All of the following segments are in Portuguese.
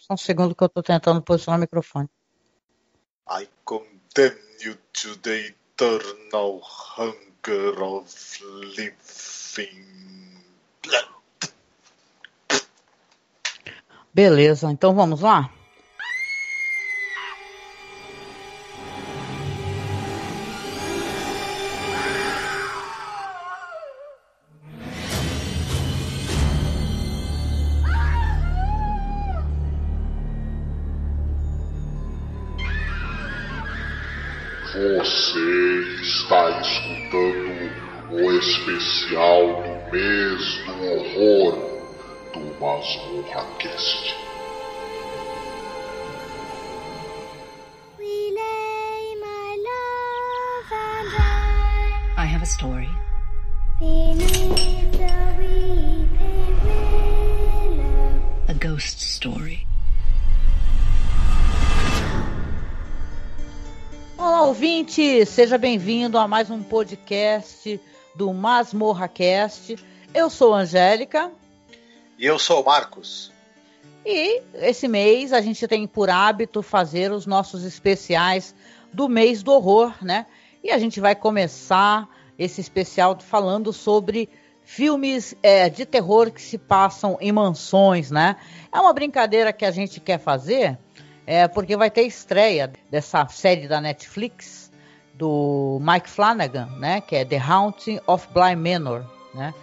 Só um segundo que eu tô tentando posicionar o microfone. I condemn you to the eternal hunger of living blood. Beleza, então vamos lá? Você está escutando o especial do mês do horror do MasmorraCast. I have a story. A ghost story. Olá, ouvinte! Seja bem-vindo a mais um podcast do MasmorraCast. Eu sou a Angélica. E eu sou o Marcos. E esse mês a gente tem por hábito fazer os nossos especiais do mês do horror, né? E a gente vai começar esse especial falando sobre filmes de terror que se passam em mansões, né? É uma brincadeira que a gente quer fazer, porque vai ter estreia dessa série da Netflix do Mike Flanagan, né? Que é The Haunting of Bly Manor, né?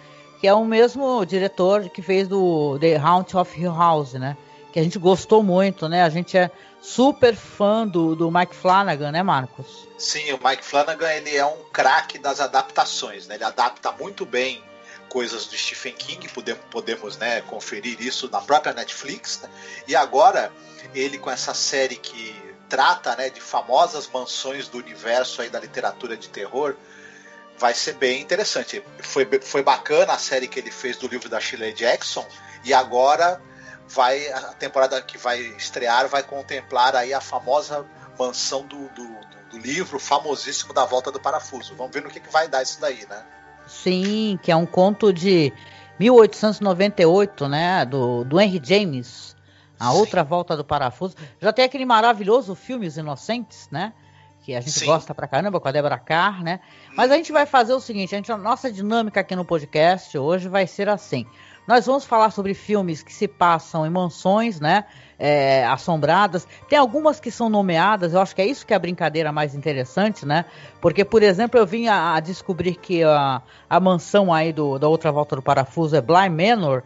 Que é o mesmo diretor que fez do The Haunting of Hill House, né? Que a gente gostou muito, né? A gente é super fã do Mike Flanagan, né, Marcos? Sim, o Mike Flanagan, ele é um craque das adaptações, né? Ele adapta muito bem coisas do Stephen King, podemos, né, conferir isso na própria Netflix, né? E agora, ele com essa série que trata, né, de famosas mansões do universo aí da literatura de terror, vai ser bem interessante. Foi bacana a série que ele fez do livro da Shirley Jackson, e agora a temporada que vai estrear vai contemplar aí a famosa mansão do livro famosíssimo da Volta do Parafuso. Vamos ver no que vai dar isso daí, né? Sim, que é um conto de 1898, né, do Henry James, A Sim. Outra Volta do Parafuso. Já tem aquele maravilhoso filme Os Inocentes, né, que a gente Sim. gosta pra caramba, com a Deborah Carr, né? Mas a gente vai fazer o seguinte, a nossa dinâmica aqui no podcast hoje vai ser assim. Nós vamos falar sobre filmes que se passam em mansões, né, assombradas. Tem algumas que são nomeadas, eu acho que é isso que é a brincadeira mais interessante, né? Porque, por exemplo, eu vim a descobrir que a mansão aí da Outra Volta do Parafuso é Bly Manor,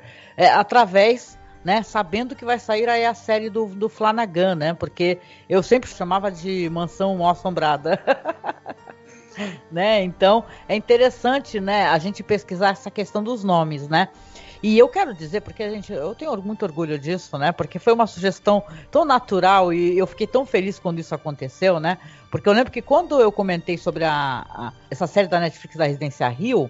através, né, sabendo que vai sair aí a série do Flanagan, né? Porque eu sempre chamava de Mansão Mal Assombrada. Né? Então, é interessante, né, a gente pesquisar essa questão dos nomes, né? E eu quero dizer, porque eu tenho muito orgulho disso, né? Porque foi uma sugestão tão natural e eu fiquei tão feliz quando isso aconteceu, né? Porque eu lembro que quando eu comentei sobre essa série da Netflix da Residência Hill,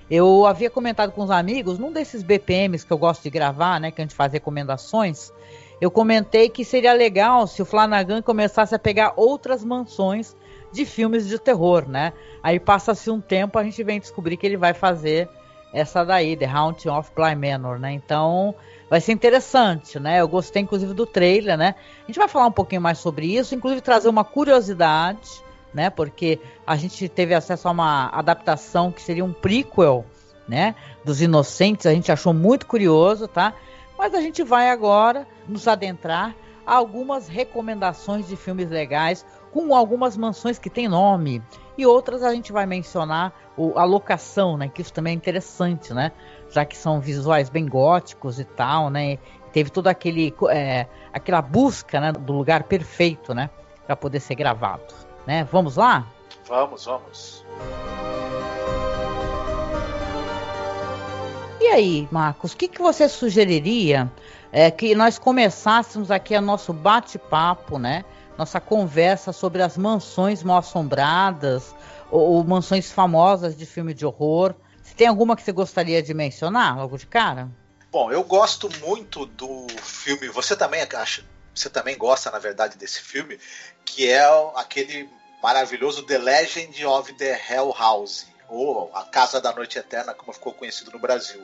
eu havia comentado com os amigos, num desses BPMs que eu gosto de gravar, né? Que a gente faz recomendações, eu comentei que seria legal se o Flanagan começasse a pegar outras mansões de filmes de terror, né? Aí passa-se um tempo, a gente vem descobrir que ele vai fazer essa daí, The Haunting of Bly Manor, né? Então, vai ser interessante, né? Eu gostei, inclusive, do trailer, né? A gente vai falar um pouquinho mais sobre isso, inclusive trazer uma curiosidade, né? Porque a gente teve acesso a uma adaptação que seria um prequel, né? Dos Inocentes, a gente achou muito curioso, tá? Mas a gente vai agora nos adentrar a algumas recomendações de filmes legais, com algumas mansões que tem nome, e outras a gente vai mencionar a locação, né? Que isso também é interessante, né? Já que são visuais bem góticos e tal, né? Teve toda aquela busca, né, do lugar perfeito, né? Para poder ser gravado, né? Vamos lá? Vamos. E aí, Marcos, o que você sugeriria que nós começássemos aqui a nosso bate-papo, né? Nossa conversa sobre as mansões mal assombradas ou mansões famosas de filme de horror. Você tem alguma que você gostaria de mencionar logo de cara? Bom, eu gosto muito do filme. Você também gosta, na verdade, desse filme, que é aquele maravilhoso The Legend of the Hell House, ou A Casa da Noite Eterna, como ficou conhecido no Brasil.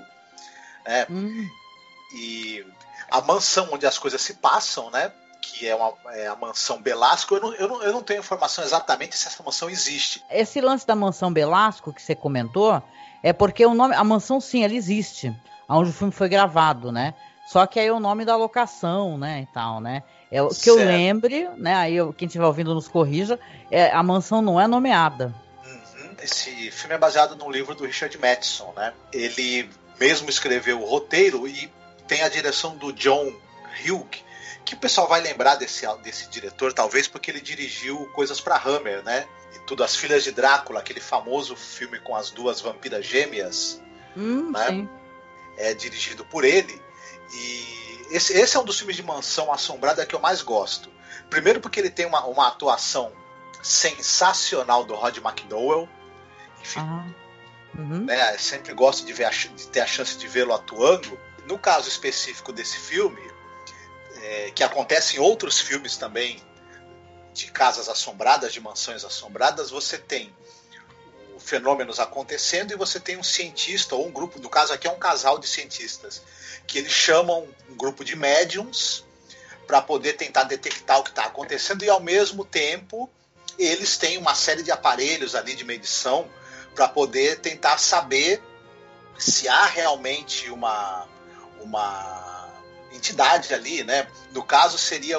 E a mansão onde as coisas se passam, né? Que é a mansão Belasco. Eu não tenho informação exatamente se essa mansão existe. Esse lance da mansão Belasco que você comentou é porque o nome, a mansão sim, ela existe, onde o filme foi gravado, né? Só que aí é o nome da locação, né, e tal, né? É o que eu lembre, né? Aí quem estiver ouvindo nos corrija. A mansão não é nomeada. Esse filme é baseado num livro do Richard Matheson, né? Ele mesmo escreveu o roteiro e tem a direção do John Hughes, que o pessoal vai lembrar desse diretor, talvez porque ele dirigiu coisas para Hammer, né? E tudo, As Filhas de Drácula, aquele famoso filme com as duas vampiras gêmeas, né? Sim. É dirigido por ele. E esse é um dos filmes de mansão assombrada que eu mais gosto. Primeiro porque ele tem uma atuação sensacional do Rod McDowell. Enfim, né, sempre gosto de ter a chance de vê-lo atuando. No caso específico desse filme, que acontece em outros filmes também de casas assombradas, de mansões assombradas, você tem fenômenos acontecendo e você tem um cientista ou um grupo, no caso aqui é um casal de cientistas, que eles chamam um grupo de médiums para poder tentar detectar o que está acontecendo, e ao mesmo tempo eles têm uma série de aparelhos ali de medição para poder tentar saber se há realmente uma entidade ali, né? No caso seria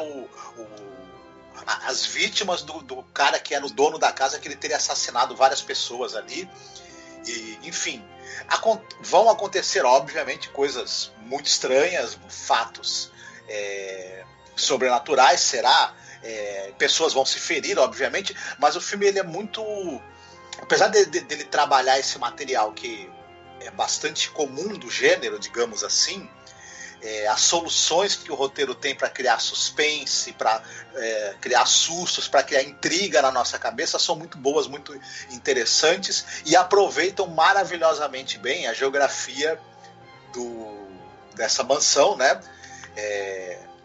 as vítimas do cara que era o dono da casa, que ele teria assassinado várias pessoas ali. E, enfim, vão acontecer, obviamente, coisas muito estranhas, fatos sobrenaturais, pessoas vão se ferir, obviamente, mas o filme ele é muito... Apesar dele trabalhar esse material que é bastante comum do gênero, digamos assim, as soluções que o roteiro tem para criar suspense, para criar sustos, para criar intriga na nossa cabeça são muito boas, muito interessantes e aproveitam maravilhosamente bem a geografia dessa mansão, né?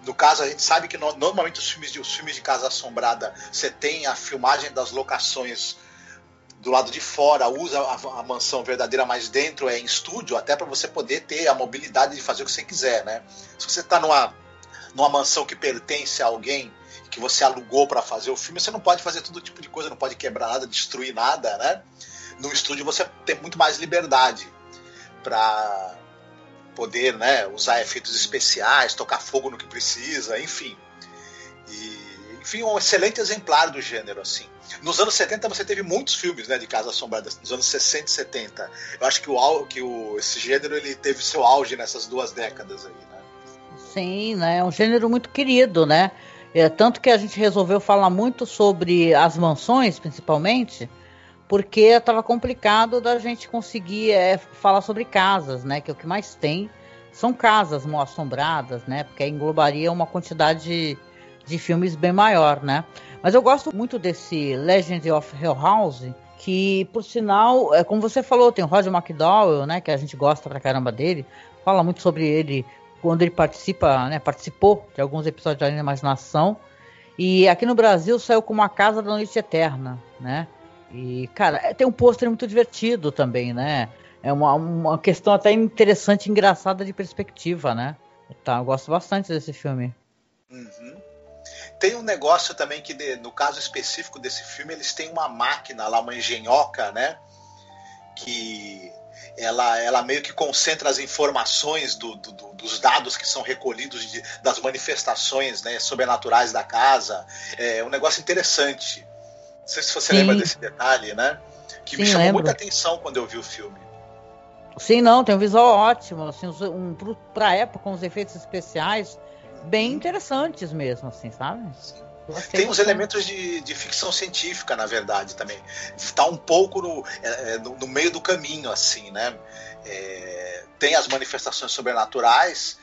No caso, a gente sabe que normalmente os filmes de casa assombrada, você tem a filmagem das locações do lado de fora, usa a mansão verdadeira, mas dentro é em estúdio, até para você poder ter a mobilidade de fazer o que você quiser, né? Se você está numa mansão que pertence a alguém, que você alugou para fazer o filme, você não pode fazer todo tipo de coisa, não pode quebrar nada, destruir nada, né? No estúdio você tem muito mais liberdade para poder, né, usar efeitos especiais, tocar fogo no que precisa, enfim. Enfim, um excelente exemplar do gênero, assim. Nos anos 70 você teve muitos filmes, né, de casas assombradas, nos anos 60 e 70. Eu acho que esse gênero ele teve seu auge nessas 2 décadas aí, né? Sim, né? É um gênero muito querido, né? Tanto que a gente resolveu falar muito sobre as mansões, principalmente, porque estava complicado da gente conseguir falar sobre casas, né? Que é o que mais tem são casas mal assombradas, né? Porque englobaria uma quantidade de filmes bem maior, né? Mas eu gosto muito desse Legend of Hill House, que, por sinal, como você falou, tem o Roger McDowell, né? Que a gente gosta pra caramba dele. Fala muito sobre ele quando ele participou de alguns episódios de Além da Imaginação. E aqui no Brasil saiu com Uma Casa da Noite Eterna, né? E, cara, tem um pôster muito divertido também, né? É uma questão até interessante, engraçada de perspectiva, né? Tá, eu gosto bastante desse filme. Uhum. Tem um negócio também que, no caso específico desse filme, eles têm uma máquina lá, uma engenhoca, né? Que ela meio que concentra as informações dos dados que são recolhidos das manifestações, né, sobrenaturais da casa. É um negócio interessante. Não sei se você lembra desse detalhe, né? Que me chamou muita atenção quando eu vi o filme. Sim, não, tem um visual ótimo, assim, pra época, uns efeitos especiais bem interessantes mesmo, assim, sabe? Tem uns elementos de ficção científica, na verdade, também. Está um pouco no meio do caminho, assim, né? Tem as manifestações sobrenaturais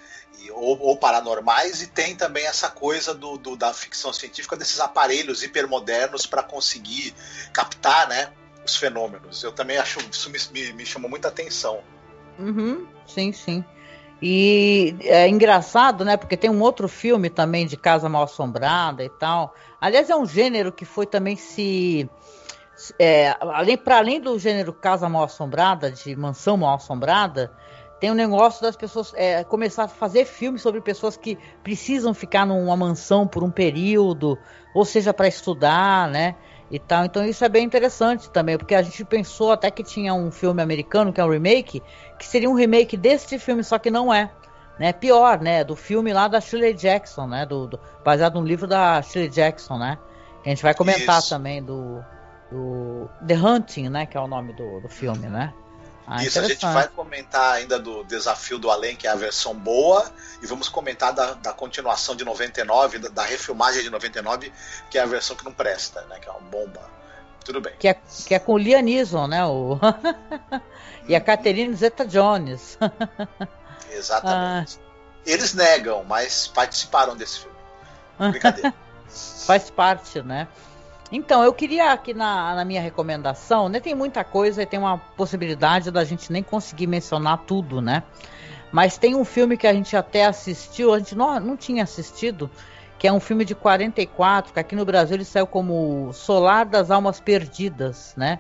ou paranormais, e tem também essa coisa da ficção científica, desses aparelhos hipermodernos para conseguir captar, né, os fenômenos. Eu também acho isso me chamou muita atenção. Uhum, sim. E é engraçado, né? Porque tem um outro filme também de casa mal assombrada e tal. Aliás, é um gênero que foi também além do gênero casa mal assombrada, de mansão mal assombrada, tem um negócio das pessoas começar a fazer filmes sobre pessoas que precisam ficar numa mansão por um período, ou seja, para estudar, né? E tal. Então isso é bem interessante também, porque a gente pensou até que tinha um filme americano, que é um remake, que seria um remake deste filme, só que não é. Né? Pior, né? Do filme lá da Shirley Jackson, né? Baseado no livro da Shirley Jackson, né? Que a gente vai comentar também do The Hunting, né? Que é o nome do filme, né? Isso, a gente vai comentar ainda do Desafio do Além, que é a versão boa, e vamos comentar da continuação de 99, da refilmagem de 99, que é a versão que não presta, né? Que é uma bomba. Tudo bem. Que é com o Liam Neeson, né? E a Catherine Zeta-Jones. Exatamente. Eles negam, mas participaram desse filme. Brincadeira. Faz parte, né? Então, eu queria aqui na minha recomendação, né, tem muita coisa e tem uma possibilidade da gente nem conseguir mencionar tudo, né? Mas tem um filme que a gente até assistiu, a gente não tinha assistido, que é um filme de 44, que aqui no Brasil ele saiu como Solar das Almas Perdidas, né?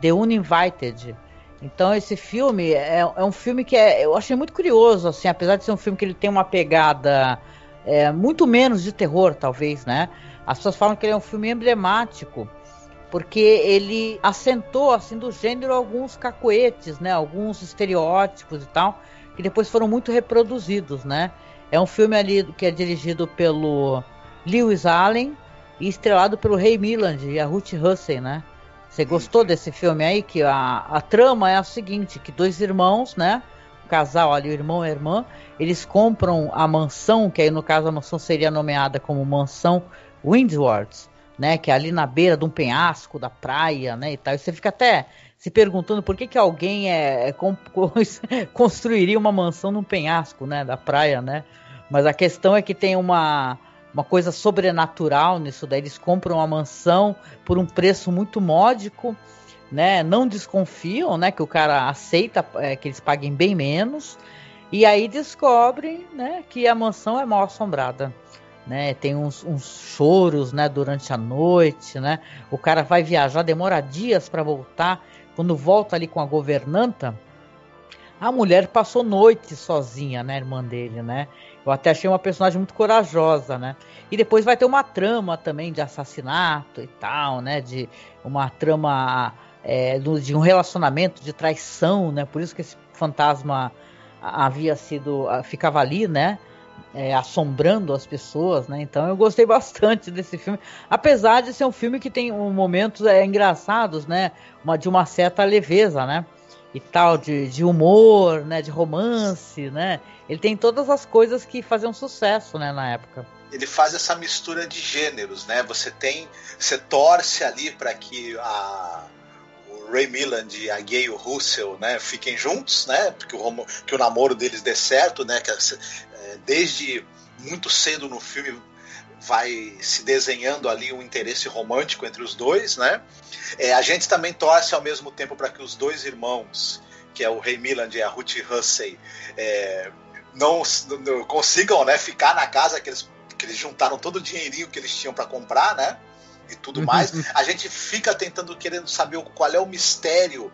The Uninvited. Então esse filme é um filme que eu achei muito curioso, assim, apesar de ser um filme que ele tem uma pegada muito menos de terror, talvez, né? As pessoas falam que ele é um filme emblemático, porque ele assentou, assim, do gênero alguns cacoetes, né? Alguns estereótipos e tal, que depois foram muito reproduzidos, né? É um filme ali que é dirigido pelo Lewis Allen e estrelado pelo Ray Milland e a Ruth Russell, né? Você gostou desse filme aí? Que a trama é a seguinte, que dois irmãos, né? O casal ali, o irmão e a irmã, eles compram a mansão, que aí no caso a mansão seria nomeada como Mansão Windward, né? Que é ali na beira de um penhasco da praia, né? E tal. E você fica até se perguntando por que alguém construiria uma mansão num penhasco, né? Da praia, né? Mas a questão é que tem uma coisa sobrenatural nisso daí. Eles compram uma mansão por um preço muito módico, né? Não desconfiam, né? Que o cara aceita que eles paguem bem menos. E aí descobrem, né? Que a mansão é mal assombrada, né? Tem uns choros, né? Durante a noite, né? O cara vai viajar, demora dias para voltar. Quando volta ali com a governanta, a mulher passou noite sozinha, né? A irmã dele, né? Eu até achei uma personagem muito corajosa, né? E depois vai ter uma trama também de assassinato e tal, né? De uma trama de um relacionamento de traição, né? Por isso que esse fantasma ficava ali, né? Assombrando as pessoas, né? Então eu gostei bastante desse filme, apesar de ser um filme que tem momentos engraçados, né? De uma certa leveza, né? E tal, de humor, né? De romance, né? Ele tem todas as coisas que faziam sucesso, né? Na época. Ele faz essa mistura de gêneros, né? Você torce ali para que o Ray Milland e a Gayle Russell, né, fiquem juntos, né? Porque que o namoro deles dê certo, né? Desde muito cedo no filme vai se desenhando ali um interesse romântico entre os dois, né? A gente também torce ao mesmo tempo para que os dois irmãos, que é o Ray Milland e a Ruth Russell, não consigam, né, ficar na casa que eles juntaram todo o dinheirinho que eles tinham para comprar, né? E tudo mais. A gente fica querendo saber qual é o mistério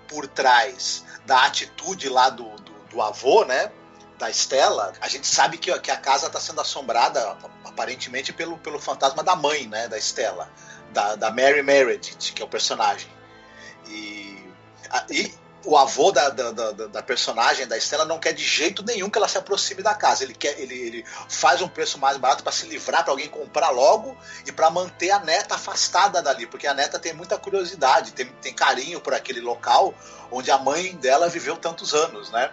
por trás da atitude lá do avô, né? Da Stella. A gente sabe que a casa está sendo assombrada aparentemente pelo fantasma da mãe, né, da Stella, da Mary Meredith, que é o personagem. E o avô da personagem da Stella não quer de jeito nenhum que ela se aproxime da casa. Ele faz um preço mais barato para se livrar, para alguém comprar logo e para manter a neta afastada dali, porque a neta tem muita curiosidade, tem carinho por aquele local onde a mãe dela viveu tantos anos, né?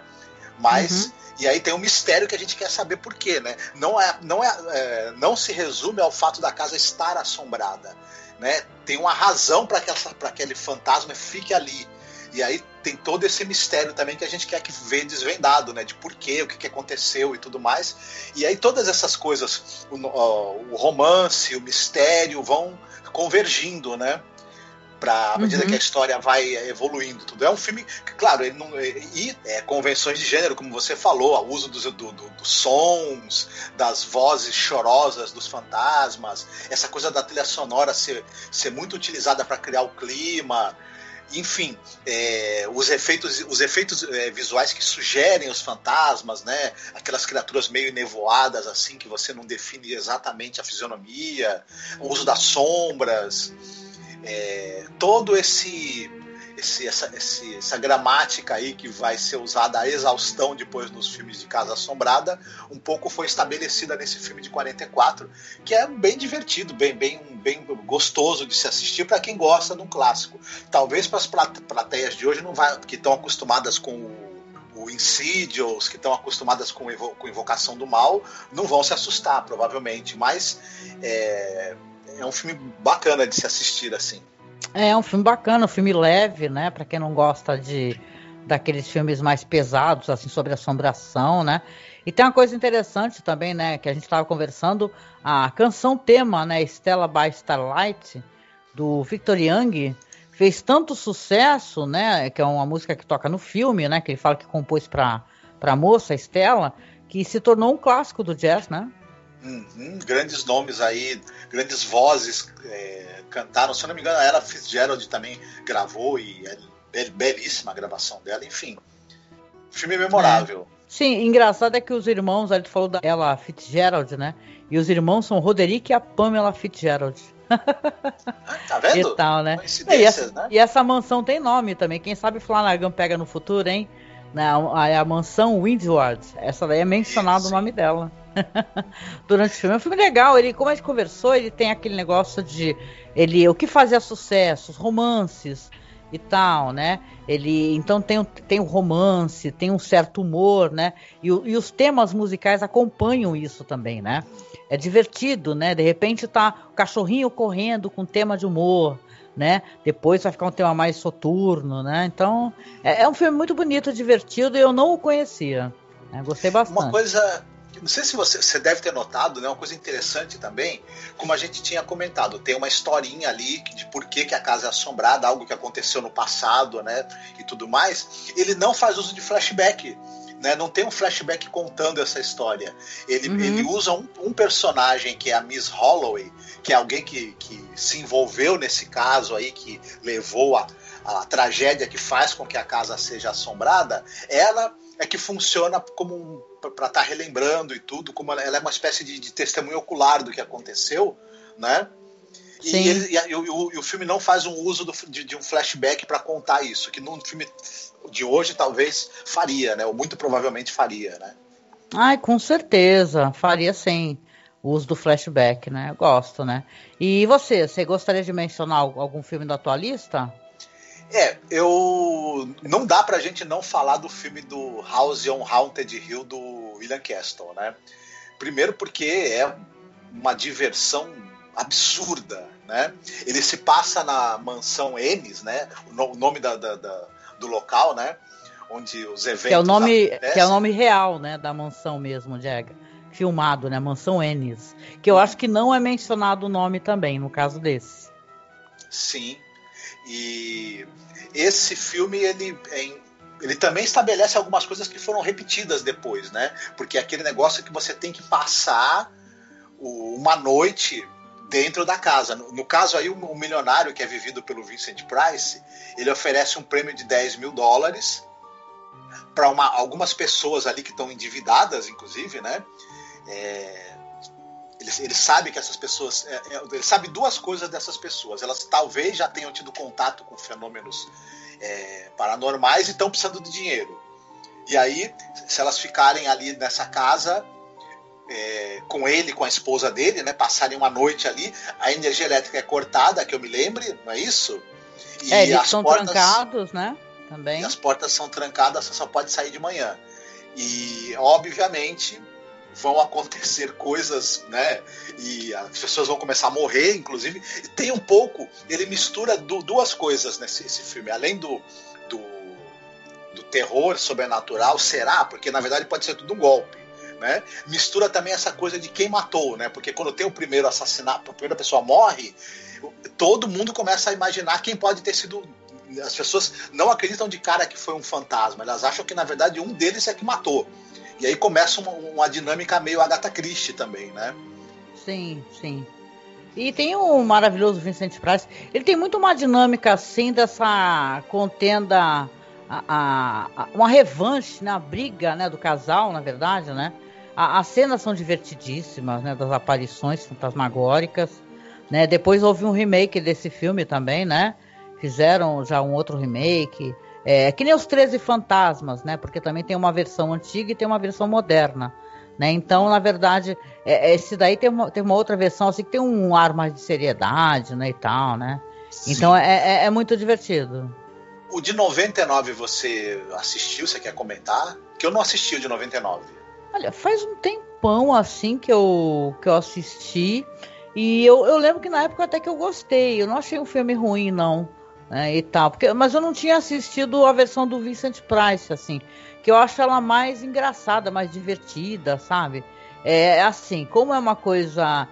Mas e aí tem um mistério que a gente quer saber por quê, né? Não se resume ao fato da casa estar assombrada, né? Tem uma razão para aquele fantasma fique ali. E aí tem todo esse mistério também que a gente quer ver desvendado, né? De porquê, o que aconteceu e tudo mais. E aí todas essas coisas, o romance, o mistério vão convergindo, né? À medida que a história vai evoluindo, tudo. É um filme que, claro, ele não. Convenções de gênero, como você falou, o uso dos sons, das vozes chorosas dos fantasmas, essa coisa da trilha sonora ser muito utilizada para criar o clima. Enfim, os efeitos visuais que sugerem os fantasmas, né? Aquelas criaturas meio nevoadas, assim, que você não define exatamente a fisionomia, o uso das sombras, todo essa gramática aí que vai ser usada à exaustão depois nos filmes de Casa Assombrada, um pouco foi estabelecida nesse filme de 44, que é bem divertido, bem gostoso de se assistir para quem gosta de um clássico. Talvez para as plateias de hoje que estão acostumadas com o Insidious, que estão acostumadas com Invocação do Mal, não vão se assustar, provavelmente, mas é um filme bacana de se assistir assim. É um filme bacana, um filme leve, né? Para quem não gosta daqueles filmes mais pesados, assim, sobre assombração, né? E tem uma coisa interessante também, né? Que a gente estava conversando, a canção tema, né? Stella by Starlight, do Victor Young, fez tanto sucesso, né? Que é uma música que toca no filme, né? Que ele fala que compôs para a moça, Stella, que se tornou um clássico do jazz, né? Grandes nomes aí, grandes vozes cantaram. Se eu não me engano, a Ella Fitzgerald também gravou e é belíssima a gravação dela. Enfim, filme memorável. Sim, engraçado é que os irmãos, ali tu falou da Ella Fitzgerald, né? E os irmãos são o Roderick e a Pamela Fitzgerald. Tá vendo? E tal, né? Coincidências, né? E essa mansão tem nome também. Quem sabe Flanagan pega no futuro, hein? A mansão Windward. Essa daí é mencionado o nome dela. Durante o filme. É um filme legal. Como a gente conversou, ele tem aquele negócio de o que fazia sucesso, os romances e tal, né? Então tem o romance, tem um certo humor, né? E os temas musicais acompanham isso também, né? É divertido, né? De repente tá o cachorrinho correndo com tema de humor, né? Depois vai ficar um tema mais soturno, né? Então é um filme muito bonito, divertido, e eu não o conhecia, né? Gostei bastante. Uma coisa, não sei se você deve ter notado, né? Uma coisa interessante também, como a gente tinha comentado, tem uma historinha ali de por que a casa é assombrada, algo que aconteceu no passado, né? E tudo mais. Ele não faz uso de flashback, né? Não tem um flashback contando essa história. Ele usa um personagem que é a Miss Holloway, que é alguém que se envolveu nesse caso aí, que levou a tragédia que faz com que a casa seja assombrada. Ela é que funciona como para estar relembrando e tudo, como ela é uma espécie de testemunho ocular do que aconteceu, né? E o filme não faz um uso de um flashback para contar isso, que num filme de hoje talvez faria, né? Ou muito provavelmente faria, né? Ai, com certeza, faria sim o uso do flashback, né? Eu gosto, né? E você gostaria de mencionar algum filme da tua lista? Não dá pra gente não falar do filme do House on Haunted Hill do William Castle, né? Primeiro porque é uma diversão absurda, né? Ele se passa na mansão Ennis, né? O nome do local, né? Onde os eventos que é o nome real, né? Da mansão mesmo, Diego. Filmado, né? Mansão Ennis. Que eu acho que não é mencionado o nome também, no caso desse. Sim. E esse filme, ele também estabelece algumas coisas que foram repetidas depois, né? Porque é aquele negócio que você tem que passar uma noite dentro da casa. No caso aí, o milionário, que é vivido pelo Vincent Price, ele oferece um prêmio de $10 mil para algumas pessoas ali que estão endividadas, inclusive, né? Ele sabe que essas pessoas... ele sabe duas coisas dessas pessoas. Elas talvez já tenham tido contato com fenômenos paranormais e estão precisando de dinheiro. E aí, se elas ficarem ali nessa casa... com ele, com a esposa dele, né, passarem uma noite ali, a energia elétrica é cortada, que eu me lembre, não é isso? E eles são trancados, né? Também. E as portas são trancadas, você só pode sair de manhã. E, obviamente, vão acontecer coisas, né? E as pessoas vão começar a morrer, inclusive. E tem um pouco, ele mistura duas coisas nesse filme, além do terror sobrenatural, será? Porque, na verdade, pode ser tudo um golpe. Né? Mistura também essa coisa de quem matou, né? Porque quando tem o primeiro assassinato, a primeira pessoa morre, todo mundo começa a imaginar quem pode ter sido. As pessoas não acreditam de cara que foi um fantasma, elas acham que na verdade um deles é que matou. E aí começa uma dinâmica meio Agatha Christie também, né? Sim, sim. E tem o maravilhoso Vincent Price. Ele tem muito uma dinâmica assim dessa contenda, uma revanche, né? A briga, né, do casal, na verdade, né? As cenas são divertidíssimas, né? Das aparições fantasmagóricas, né? Depois houve um remake desse filme também, né? Fizeram já um outro remake. Que nem os 13 Fantasmas, né? Porque também tem uma versão antiga e tem uma versão moderna. Né? Então, na verdade, esse daí tem uma outra versão assim, que tem um ar mais de seriedade, né, e tal, né? Sim. Então é muito divertido. O de 99 você assistiu? Você quer comentar? Que eu não assisti o de 99. Olha, faz um tempão assim que eu assisti. E eu lembro que na época até que eu gostei. Eu não achei um filme ruim, não. E tal, mas eu não tinha assistido a versão do Vincent Price, assim, que eu acho ela mais engraçada, mais divertida, sabe? Assim, como é uma coisa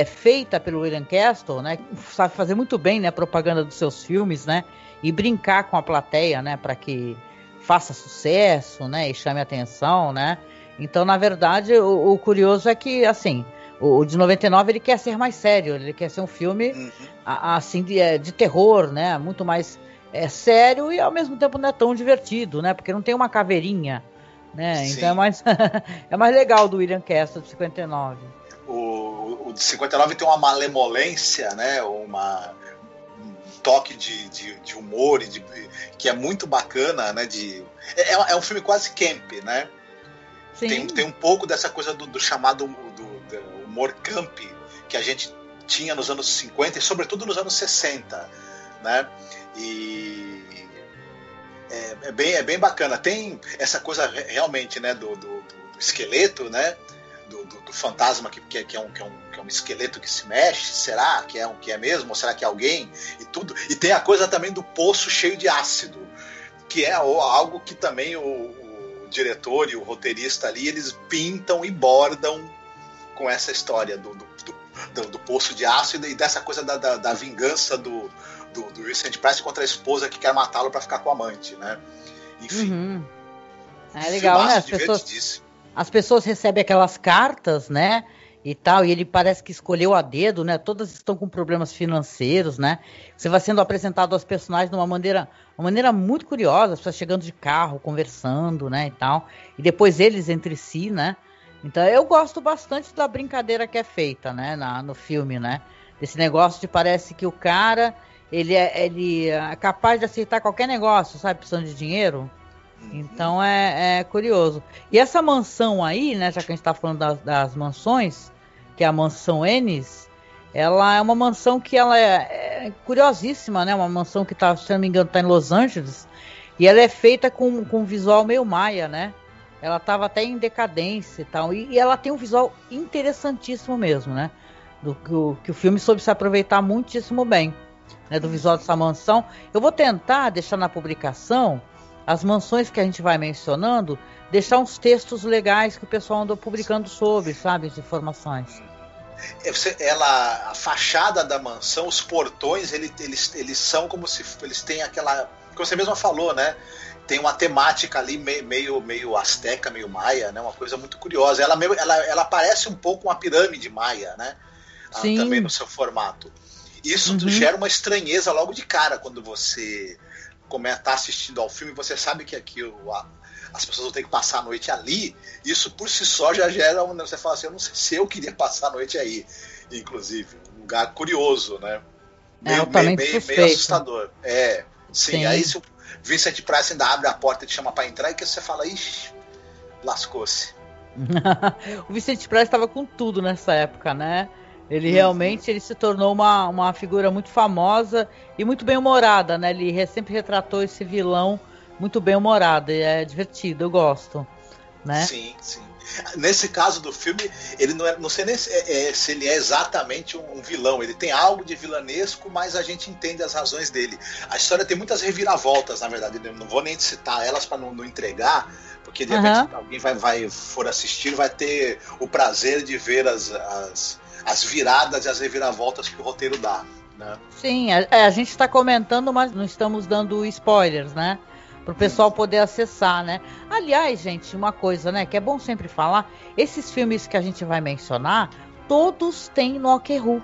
feita pelo William Castle, né? Sabe fazer muito bem, né, a propaganda dos seus filmes, né? E brincar com a plateia, né? Para que faça sucesso, né? E chame atenção, né? Então, na verdade, o curioso é que, assim, o de 99 ele quer ser mais sério, ele quer ser um filme assim de terror, né? Muito mais sério e ao mesmo tempo não é tão divertido, né? Porque não tem uma caveirinha, né? Sim. Então é mais legal do William Castle de 59. O de 59 tem uma malemolência, né? Um toque de humor que é muito bacana, né? É um filme quase camp, né? Sim. Tem um pouco dessa coisa do chamado do humor camp que a gente tinha nos anos 50 e sobretudo nos anos 60, né? E é bem bacana. Tem essa coisa realmente, né, do esqueleto, né? Do fantasma que é um esqueleto que se mexe. Será que é mesmo? Ou será que é alguém? E tudo. E tem a coisa também do poço cheio de ácido, que é algo que também o diretor e o roteirista ali, eles pintam e bordam com essa história do poço de ácido e dessa coisa da vingança do Vincent Price contra a esposa que quer matá-lo para ficar com o amante, né? Enfim. É legal, né? As pessoas recebem aquelas cartas, né? E tal, e ele parece que escolheu a dedo, né? Todas estão com problemas financeiros, né? Você vai sendo apresentado aos personagens de uma maneira muito curiosa, as pessoas chegando de carro, conversando, né? E tal. E depois eles entre si, né? Então eu gosto bastante da brincadeira que é feita, né? No filme, né? Desse negócio de parece que o cara, ele é capaz de aceitar qualquer negócio, sabe? Precisando de dinheiro. Então é curioso. E essa mansão aí, né? Já que a gente tá falando das mansões, que é a mansão Ennis, ela é uma mansão que ela é curiosíssima, né? Uma mansão que tá, se não me engano, tá em Los Angeles. E ela é feita com um visual meio maia, né? Ela tava até em decadência e tal. E ela tem um visual interessantíssimo mesmo, né? Que o filme soube se aproveitar muitíssimo bem, né? Do visual dessa mansão. Eu vou tentar deixar na publicação as mansões que a gente vai mencionando, deixar uns textos legais que o pessoal andou publicando sobre, sabe, as informações. A fachada da mansão, os portões, eles são como se eles têm aquela, que você mesma falou, né? Tem uma temática ali meio asteca, meio maia, né? Uma coisa muito curiosa. Ela parece um pouco uma pirâmide maia, né? Sim. Também no seu formato. Isso gera uma estranheza logo de cara quando você está assistindo ao filme, você sabe que as pessoas vão ter que passar a noite ali. Isso por si só já gera você fala assim, eu não sei se eu queria passar a noite aí, inclusive, um lugar curioso, né? Meio assustador. Sim. Aí se o Vincent Price ainda abre a porta e te chama para entrar, e que você fala, ixi, lascou-se. O Vincent Price estava com tudo nessa época, né? Ele realmente se tornou uma figura muito famosa e muito bem-humorada, né? Ele sempre retratou esse vilão muito bem-humorado, e é divertido, eu gosto, né? Sim. Nesse caso do filme, ele não sei nem se ele é exatamente um vilão, ele tem algo de vilanesco, mas a gente entende as razões dele. A história tem muitas reviravoltas, na verdade, eu não vou nem citar elas para não entregar, porque de repente alguém for assistir, vai ter o prazer de ver as viradas e as reviravoltas que o roteiro dá, né? Sim, a gente está comentando, mas não estamos dando spoilers, né? Para o pessoal poder acessar, né? Aliás, gente, uma coisa, né, que é bom sempre falar, esses filmes que a gente vai mencionar, todos têm no Okru,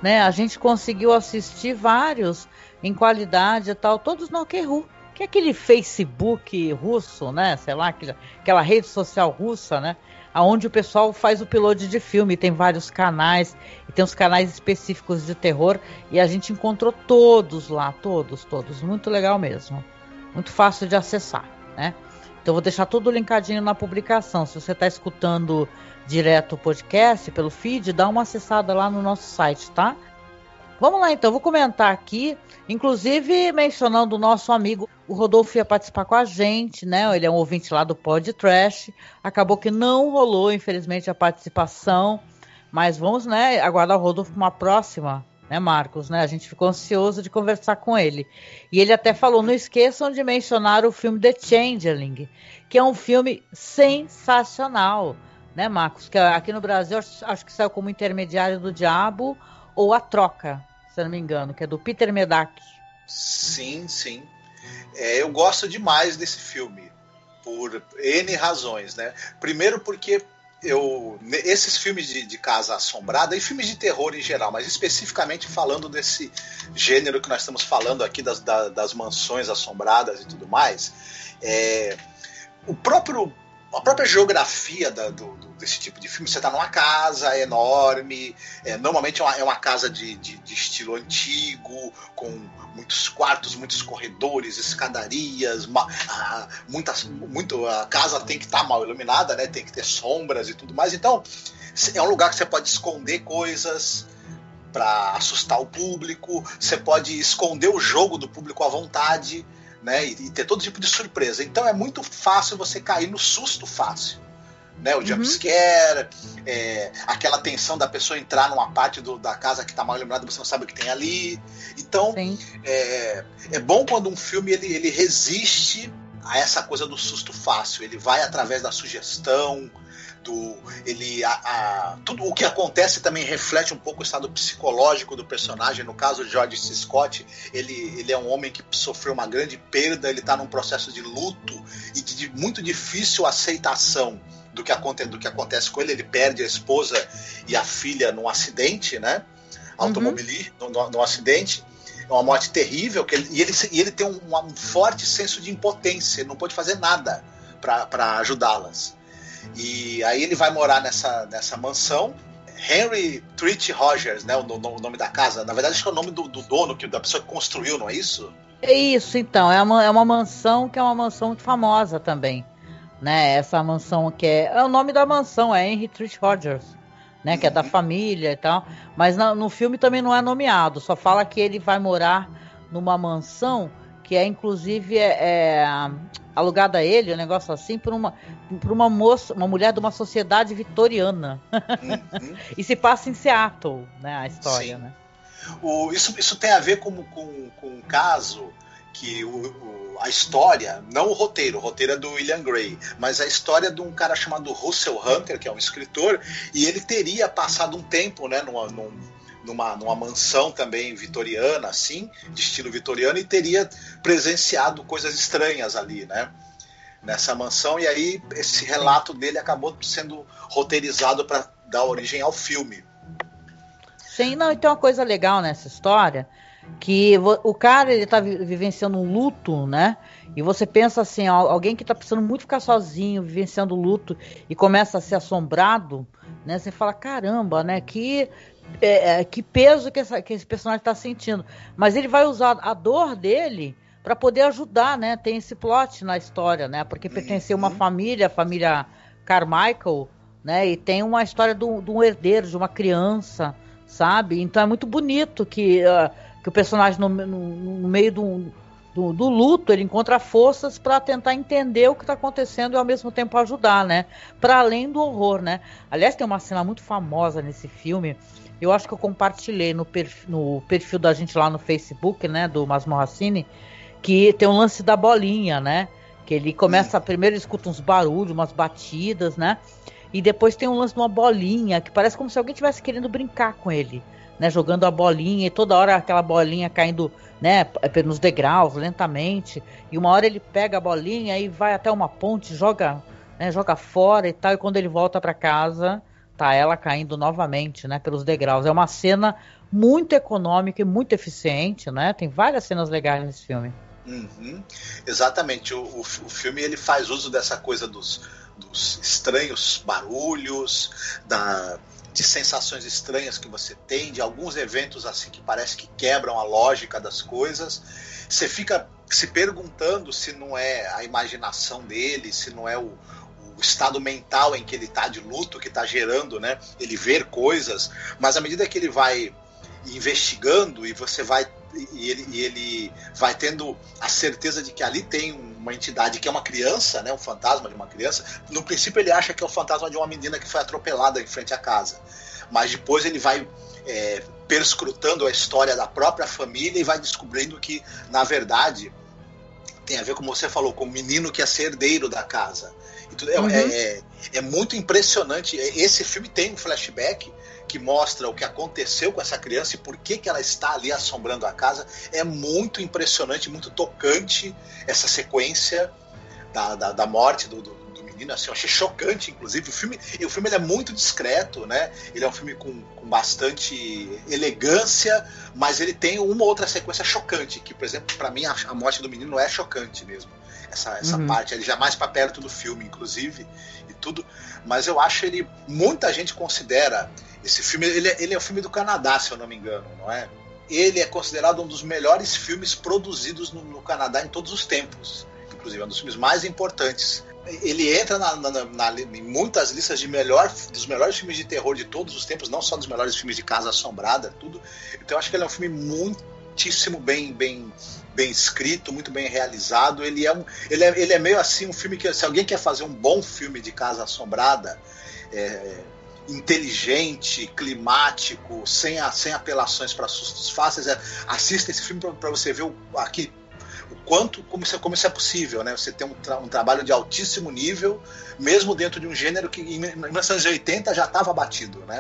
né? A gente conseguiu assistir vários em qualidade e tal, todos no Okru, que é aquele Facebook russo, né? Sei lá, aquela rede social russa, né? Onde o pessoal faz o upload de filme, tem vários canais, e tem os canais específicos de terror, e a gente encontrou todos lá, todos, muito legal mesmo, muito fácil de acessar, né? Então eu vou deixar tudo linkadinho na publicação. Se você está escutando direto o podcast pelo feed, dá uma acessada lá no nosso site, tá? Vamos lá então, vou comentar aqui, inclusive mencionando o nosso amigo, o Rodolfo ia participar com a gente, né? Ele é um ouvinte lá do Pod Trash, acabou que não rolou, infelizmente, a participação, mas vamos, né, aguardar o Rodolfo para uma próxima, né, Marcos, né? A gente ficou ansioso de conversar com ele. E ele até falou, não esqueçam de mencionar o filme The Changeling, que é um filme sensacional, né, Marcos? Que aqui no Brasil, acho que saiu como Intermediário do Diabo, ou A Troca, se eu não me engano, que é do Peter Medak. Sim. Eu gosto demais desse filme, por N razões, né? Primeiro porque esses filmes de casa assombrada, e filmes de terror em geral, mas especificamente falando desse gênero que nós estamos falando aqui, das mansões assombradas e tudo mais, a própria geografia desse tipo de filme, você está numa casa enorme, normalmente é uma casa de estilo antigo, com muitos quartos, muitos corredores, escadarias, a casa tem que estar mal iluminada, né? Tem que ter sombras e tudo mais, então é um lugar que você pode esconder coisas para assustar o público, você pode esconder o jogo do público à vontade, né, e ter todo tipo de surpresa. Então é muito fácil você cair no susto fácil, né, o jumpscare, aquela tensão da pessoa entrar numa parte da casa que está mal iluminada e você não sabe o que tem ali. Então é bom quando um filme ele resiste a essa coisa do susto fácil, ele vai através da sugestão, tudo o que acontece também reflete um pouco o estado psicológico do personagem. No caso de George C. Scott, ele é um homem que sofreu uma grande perda, ele está num processo de luto e de muito difícil aceitação do que acontece com ele. Ele perde a esposa e a filha num acidente, né, automobilístico, num acidente. É uma morte terrível, e ele tem um forte senso de impotência, ele não pode fazer nada para ajudá-las. E aí ele vai morar nessa mansão. Henry Treat Rogers, né, o nome da casa. Na verdade, acho que é o nome do dono, da pessoa que construiu, não é isso? É isso, então. É uma mansão que é uma mansão muito famosa também, né? Essa mansão que é o nome da mansão, é Henry Treat Rogers, né? Que é da família e tal. Mas no filme também não é nomeado. Só fala que ele vai morar numa mansão que é inclusive alugada a ele, um negócio assim, por uma moça, uma mulher de uma sociedade vitoriana. E se passa em Seattle, né, a história. Sim. Né? Isso tem a ver com um caso que a história, não o roteiro é do William Gray, mas a história de um cara chamado Russell Hunter, que é um escritor, e ele teria passado um tempo, né, numa mansão também vitoriana, assim, de estilo vitoriano, e teria presenciado coisas estranhas ali, né, nessa mansão, e aí esse relato dele acabou sendo roteirizado para dar origem ao filme. Sim, não, e tem uma coisa legal nessa história, que o cara, ele tá vivenciando um luto, né, e você pensa assim, alguém que tá precisando muito ficar sozinho, vivenciando luto, e começa a ser assombrado, né, você fala, caramba, né, que peso que esse personagem está sentindo. Mas ele vai usar a dor dele para poder ajudar, né? Tem esse plot na história, né? Porque pertencia a uma família, a família Carmichael, né? E tem uma história de um herdeiro, de uma criança, sabe? Então é muito bonito que o personagem no meio do luto, ele encontra forças para tentar entender o que está acontecendo e ao mesmo tempo ajudar, né? Para além do horror, né? Aliás, tem uma cena muito famosa nesse filme. Eu acho que eu compartilhei no perfil da gente lá no Facebook, né, do Masmorra Cine, que tem um lance da bolinha, né, que ele começa, primeiro ele escuta uns barulhos, umas batidas, né, e depois tem um lance de uma bolinha, que parece como se alguém estivesse querendo brincar com ele, né, jogando a bolinha, e toda hora aquela bolinha caindo, né, nos degraus, lentamente, e uma hora ele pega a bolinha e vai até uma ponte, joga fora e tal, e quando ele volta para casa, tá ela caindo novamente, né, pelos degraus. É uma cena muito econômica e muito eficiente, né? Tem várias cenas legais nesse filme. Uhum. Exatamente. O filme ele faz uso dessa coisa dos estranhos barulhos, de sensações estranhas que você tem, de alguns eventos assim que parece que quebram a lógica das coisas. Você fica se perguntando se não é a imaginação dele, se não é o estado mental em que ele está de luto que está gerando, né, ele ver coisas, mas à medida que ele vai investigando e você vai ele vai tendo a certeza de que ali tem uma entidade que é uma criança, né, um fantasma de uma criança. No princípio ele acha que é o fantasma de uma menina que foi atropelada em frente à casa, mas depois ele vai perscrutando a história da própria família e vai descobrindo que na verdade tem a ver, como você falou, com o menino que é ser herdeiro da casa. É muito impressionante. Esse filme tem um flashback que mostra o que aconteceu com essa criança e por que ela está ali assombrando a casa. É muito impressionante, muito tocante essa sequência da morte do menino. Assim, eu achei chocante, inclusive. O filme ele é muito discreto, né? Ele é um filme com bastante elegância, mas ele tem uma outra sequência chocante, que, por exemplo, para mim a morte do menino é chocante mesmo. Essa parte, ele já mais para perto do filme, inclusive, e tudo. Mas eu acho muita gente considera esse filme, ele é um filme do Canadá, se eu não me engano, não é? Ele é considerado um dos melhores filmes produzidos no Canadá em todos os tempos, inclusive é um dos filmes mais importantes. Ele entra em muitas listas dos melhores filmes de terror de todos os tempos, não só dos melhores filmes de Casa Assombrada, tudo. Então eu acho que ele é um filme muitíssimo bem escrito, muito bem realizado. Ele é meio assim um filme que, se alguém quer fazer um bom filme de Casa Assombrada, inteligente, climático, sem apelações para sustos fáceis, assista esse filme para você ver como isso é possível, né? Você tem um trabalho de altíssimo nível, mesmo dentro de um gênero que em 1980 já estava batido, né?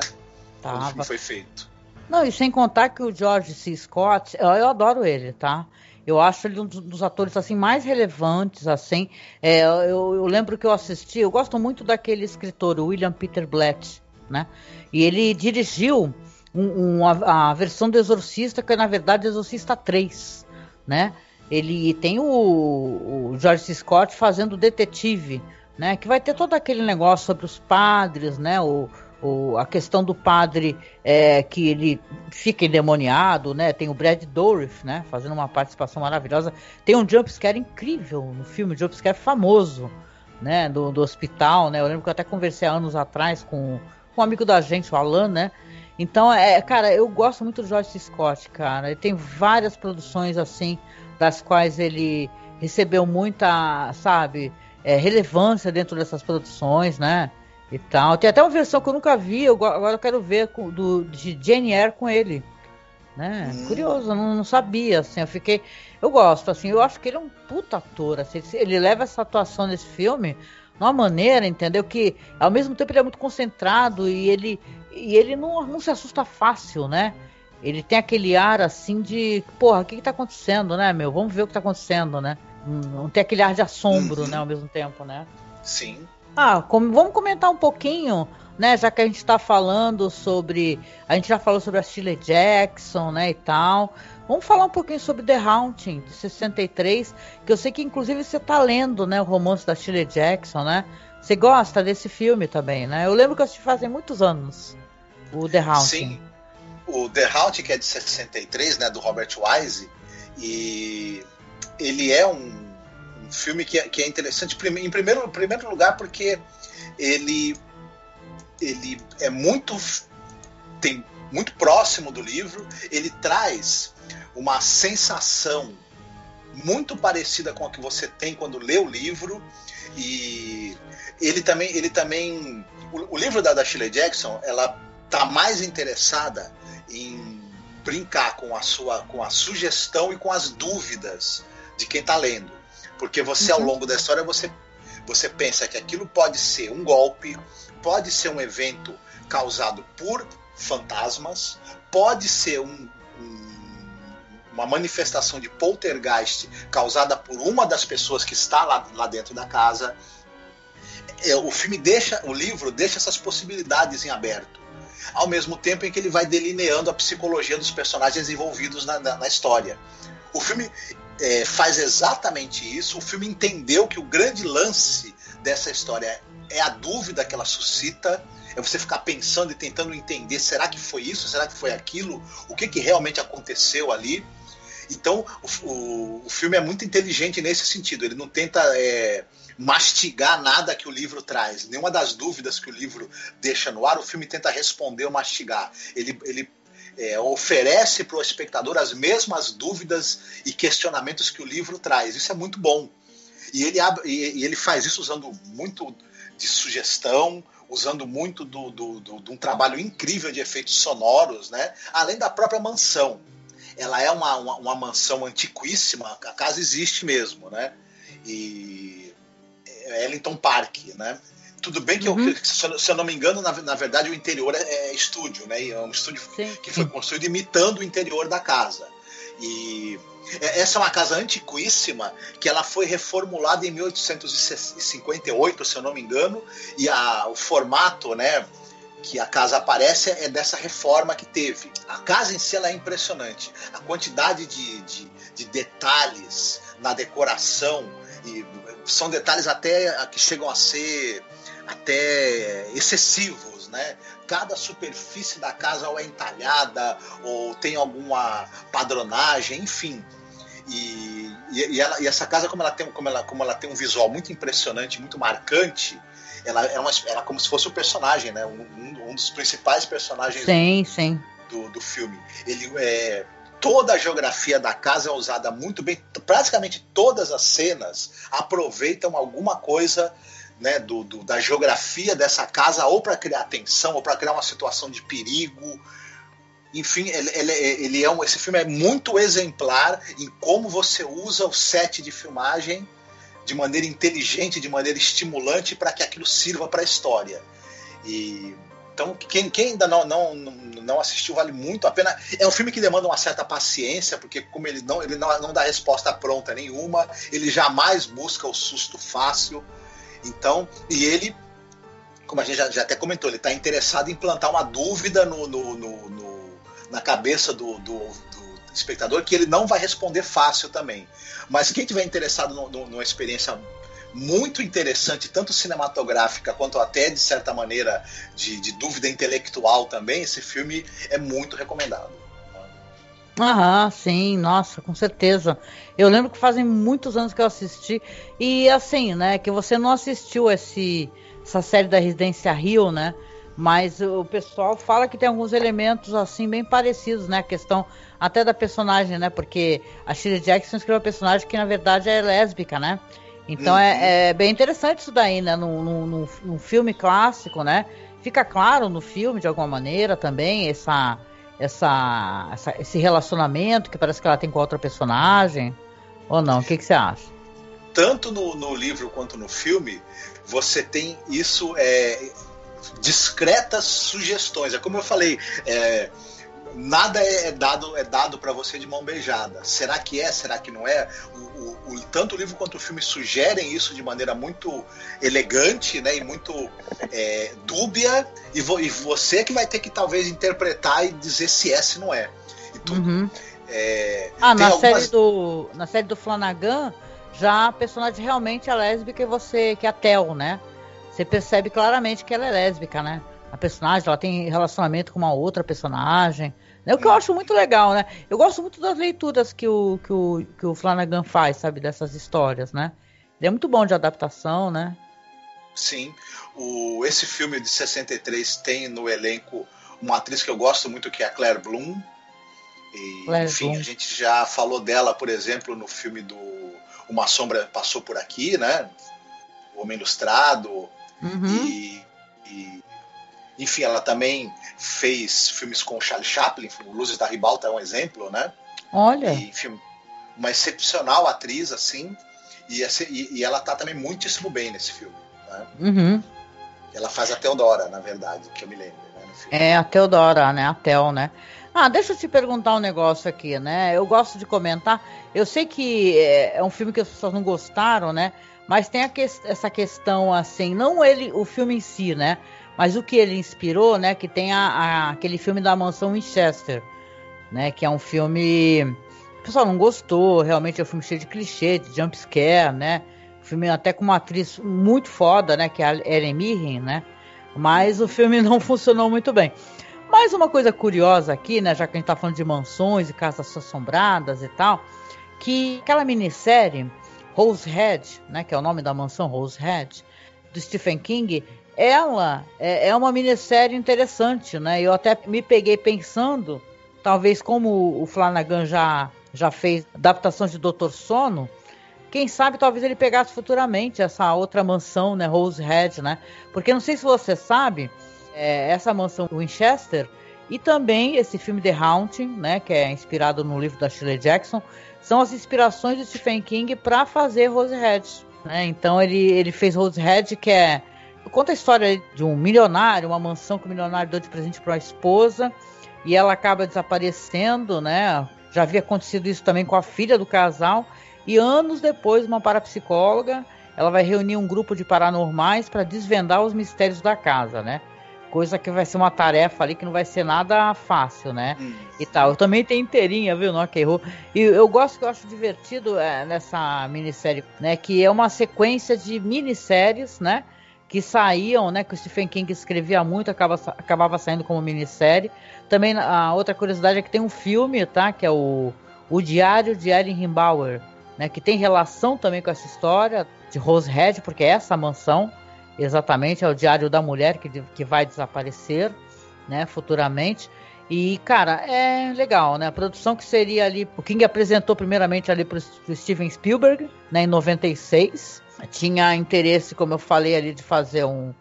Quando o filme foi feito. Não, e sem contar que o George C. Scott, eu adoro ele, tá? Eu acho ele um dos atores assim mais relevantes, assim. Eu lembro que eu assisti, eu gosto muito daquele escritor, o William Peter Blatty, né? E ele dirigiu a versão do Exorcista, que é na verdade Exorcista 3, né? Ele tem o George C. Scott fazendo o detetive, né? Que vai ter todo aquele negócio sobre os padres, né? A questão do padre que ele fica endemoniado, né? Tem o Brad Dourif, né? Fazendo uma participação maravilhosa. Tem um jumpscare incrível no filme, um jumpscare famoso, né? Do hospital, né? Eu lembro que eu até conversei há anos atrás com um amigo da gente, o Alan, né? Então, cara, eu gosto muito do George C. Scott, cara. Ele tem várias produções, assim, das quais ele recebeu muita, sabe, relevância dentro dessas produções, né? E tal. Tem até uma versão que eu nunca vi, agora eu quero ver de Jane Eyre com ele, né? Curioso, eu não sabia, assim, eu gosto, assim, eu acho que ele é um puta ator, assim, ele leva essa atuação nesse filme de uma maneira, entendeu? Que ao mesmo tempo ele é muito concentrado e ele não se assusta fácil, né? Ele tem aquele ar assim de, porra, o que tá acontecendo, né, meu? Vamos ver o que tá acontecendo, né? Não tem aquele ar de assombro, né, ao mesmo tempo, né? Sim. Vamos comentar um pouquinho, né, já que a gente tá falando a gente já falou sobre a Shirley Jackson, né, e tal. Vamos falar um pouquinho sobre The Haunting, de 63, que eu sei que inclusive você tá lendo, né, o romance da Shirley Jackson, né? Você gosta desse filme também, né? Eu lembro que eu assisti fazem muitos anos, o The Haunting. Sim. O The Haunting, que é de 63, né, do Robert Wise, e ele é um filme que é interessante em primeiro lugar porque ele é muito próximo do livro. Ele traz uma sensação muito parecida com a que você tem quando lê o livro, e ele também o livro da Shirley Jackson, ela tá mais interessada em brincar com a sugestão e com as dúvidas de quem está lendo, porque você, ao longo da história, você pensa que aquilo pode ser um golpe, pode ser um evento causado por fantasmas, pode ser uma manifestação de poltergeist causada por uma das pessoas que está lá dentro da casa. o livro deixa essas possibilidades em aberto, ao mesmo tempo em que ele vai delineando a psicologia dos personagens envolvidos na história. O filme faz exatamente isso. O filme entendeu que o grande lance dessa história é a dúvida que ela suscita, é você ficar pensando e tentando entender, será que foi isso, será que foi aquilo, o que realmente aconteceu ali. Então o filme é muito inteligente nesse sentido, ele não tenta mastigar nada que o livro traz, nenhuma das dúvidas que o livro deixa no ar, o filme tenta responder ou mastigar. Ele oferece para o espectador as mesmas dúvidas e questionamentos que o livro traz. Isso é muito bom. E ele faz isso usando muito de sugestão, usando muito de um trabalho incrível de efeitos sonoros, né? Além da própria mansão. Ela é uma mansão antiquíssima, a casa existe mesmo, né? E Ellington Park, né? Tudo bem que, se eu não me engano, na verdade o interior é estúdio, né? É um estúdio que foi construído imitando o interior da casa. E essa é uma casa antiquíssima que ela foi reformulada em 1858, se eu não me engano, e o formato, né, que a casa aparece é dessa reforma que teve. A casa em si ela é impressionante. A quantidade de detalhes na decoração, e são detalhes até que chegam a ser até excessivos, né? Cada superfície da casa ou é entalhada ou tem alguma padronagem, enfim. E essa casa, como ela tem um visual muito impressionante, muito marcante, ela é como se fosse um personagem, né? Um dos principais personagens do filme. Toda a geografia da casa é usada muito bem. Praticamente todas as cenas aproveitam alguma coisa, né, da geografia dessa casa, ou para criar tensão, ou para criar uma situação de perigo. Enfim, esse filme é muito exemplar em como você usa o set de filmagem de maneira inteligente, de maneira estimulante, para que aquilo sirva para a história. Então, quem ainda não assistiu, vale muito a pena. É um filme que demanda uma certa paciência, porque como ele não dá resposta pronta nenhuma, ele jamais busca o susto fácil. Então, e ele, como a gente já até comentou, ele está interessado em plantar uma dúvida na cabeça do espectador, que ele não vai responder fácil também. Mas quem tiver interessado numa experiência muito interessante, tanto cinematográfica quanto até, de certa maneira, de dúvida intelectual também, esse filme é muito recomendado. Sim, nossa, com certeza. Eu lembro que fazem muitos anos que eu assisti, e assim, né, que você não assistiu essa série da Residência Hill, né, mas o pessoal fala que tem alguns elementos, assim, bem parecidos, né, a questão até da personagem, né, porque a Shirley Jackson escreveu uma personagem que, na verdade, é lésbica, né, então é bem interessante isso daí, né, num filme clássico, né, fica claro no filme, de alguma maneira, também, esse relacionamento que parece que ela tem com outra personagem, ou não? O que você acha? Tanto no livro quanto no filme, você tem isso, discretas sugestões. É como eu falei, nada é dado para você de mão beijada. Será que é? Será que não é? Tanto o livro quanto o filme sugerem isso de maneira muito elegante, né, e muito dúbia, e você que vai ter que talvez interpretar e dizer se é, se não é. E tudo. Na série do Flanagan, já a personagem realmente é lésbica, que é a Tel, né? Você percebe claramente que ela é lésbica, né? A personagem, ela tem relacionamento com uma outra personagem. É o que eu acho muito legal, né? Eu gosto muito das leituras que o Flanagan faz, sabe? Dessas histórias, né? Ele é muito bom de adaptação, né? Sim. Esse filme de 63 tem no elenco uma atriz que eu gosto muito, que é a Claire Bloom. Enfim, a gente já falou dela, por exemplo, no filme do Uma Sombra Passou Por Aqui, né? O Homem Ilustrado. Enfim, ela também fez filmes com o Charlie Chaplin, Luzes da Ribalta é um exemplo, né? Olha! Enfim, uma excepcional atriz, assim, e ela tá também muitíssimo bem nesse filme, né? Ela faz a Theodora, na verdade, que eu me lembro, né, no filme. A Theodora, né? A Tel, né? Deixa eu te perguntar um negócio aqui, né? Eu gosto de comentar, eu sei que é um filme que as pessoas não gostaram, né? Mas tem essa questão, assim, não o filme em si, né? Mas o que ele inspirou, né? Que tem aquele filme da Mansão Winchester, né? Que é um filme... O pessoal não gostou, realmente é um filme cheio de clichê, de jump scare, né? Filme até com uma atriz muito foda, né? Que é a Helen Mirren, né? Mas o filme não funcionou muito bem. Mais uma coisa curiosa aqui, né? Já que a gente tá falando de mansões e casas assombradas e tal, que aquela minissérie Rosehead, né? Que é o nome da mansão, Rosehead, do Stephen King, ela é uma minissérie interessante, né? Eu até me peguei pensando, talvez como o Flanagan já fez adaptações de Doutor Sono, quem sabe talvez ele pegasse futuramente essa outra mansão, né, Rosehead, né? Porque não sei se você sabe, essa mansão Winchester e também esse filme The Haunting, né, que é inspirado no livro da Shirley Jackson, são as inspirações do Stephen King para fazer Rosehead, né? Então ele fez Rosehead, que conta a história de um milionário, uma mansão que o milionário deu de presente para uma esposa e ela acaba desaparecendo, né? Já havia acontecido isso também com a filha do casal. E anos depois, uma parapsicóloga, ela vai reunir um grupo de paranormais para desvendar os mistérios da casa, né? Coisa que vai ser uma tarefa ali que não vai ser nada fácil, né? E tal. Eu também tenho inteirinha, viu? Não, que errou. E eu acho divertido nessa minissérie, né? Que é uma sequência de minisséries, né? Que saíam, né? Que o Stephen King escrevia muito, acabava saindo como minissérie. Também a outra curiosidade é que tem um filme, tá? Que é o Diário de Erin Himbauer, né, que tem relação também com essa história de Rosehead, porque essa mansão exatamente é o diário da mulher que vai desaparecer, né, futuramente. E, cara, é legal, né? A produção que seria ali... O King apresentou primeiramente ali pro Steven Spielberg, né, em 96. Tinha interesse, como eu falei ali, de fazer um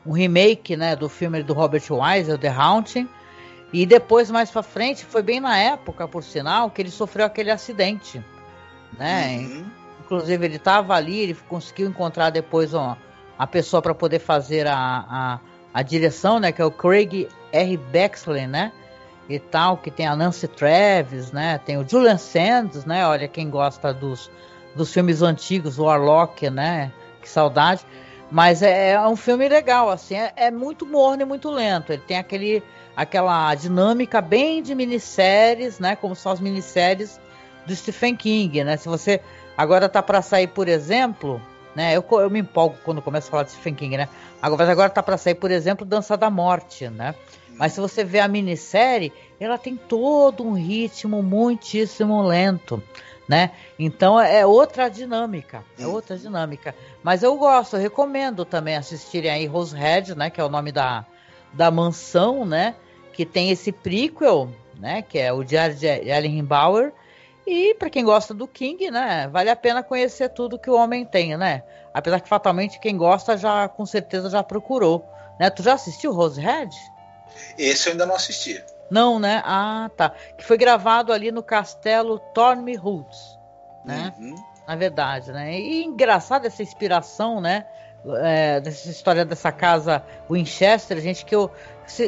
remake, né, do filme do Robert Wise, The Haunting. E depois, mais pra frente, foi bem na época, por sinal, que ele sofreu aquele acidente, né? Inclusive ele estava ali, ele conseguiu encontrar depois a pessoa para poder fazer a direção, né? Que é o Craig R. Bexley, né? E tal, que tem a Nancy Travis, né? Tem o Julian Sands, né? Olha, quem gosta dos filmes antigos, o Warlock, né? Que saudade. Mas é um filme legal, assim, é muito morno e muito lento. Ele tem aquela dinâmica bem de minisséries, né? Como são as minisséries do Stephen King, né? Se você agora tá para sair, por exemplo, né? Eu me empolgo quando começo a falar de Stephen King, né? Agora tá para sair, por exemplo, Dança da Morte, né? Mas se você vê a minissérie, ela tem todo um ritmo muitíssimo lento, né? Então é outra dinâmica, Mas eu recomendo também assistirem aí Rosehead, né? Que é o nome da mansão, né? Que tem esse prequel, né? Que é o Diário de Erin Himbauer. E para quem gosta do King, né? Vale a pena conhecer tudo que o homem tem, né? Apesar que fatalmente quem gosta já com certeza já procurou, né? Tu já assistiu Rosehead? Esse eu ainda não assisti. Não, né? Ah, tá. Que foi gravado ali no castelo Thorneyhoods, né? Na verdade, né? E engraçado essa inspiração, né? Dessa história dessa casa Winchester, gente,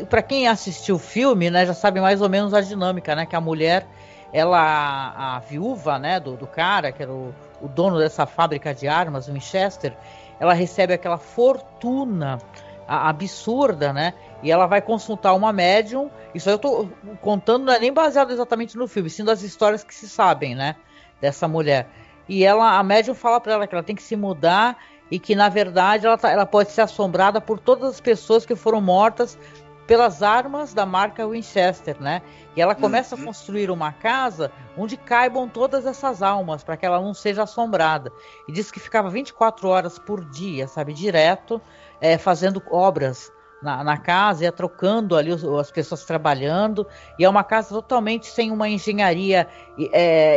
para quem assistiu o filme, né? Já sabe mais ou menos a dinâmica, né? Que a mulher, a viúva, né? Do cara, que era o dono dessa fábrica de armas, Winchester, ela recebe aquela fortuna absurda, né? E ela vai consultar uma médium. Isso aí eu tô contando, não é nem baseado exatamente no filme, sim das histórias que se sabem, né? Dessa mulher. E a médium fala para ela que ela tem que se mudar e que, na verdade, ela pode ser assombrada por todas as pessoas que foram mortas pelas armas da marca Winchester, né? E ela começa a construir uma casa onde caibam todas essas almas, para que ela não seja assombrada. E diz que ficava 24 horas por dia, sabe? Direto, fazendo obras na casa, ia trocando ali as pessoas trabalhando, e é uma casa totalmente sem uma engenharia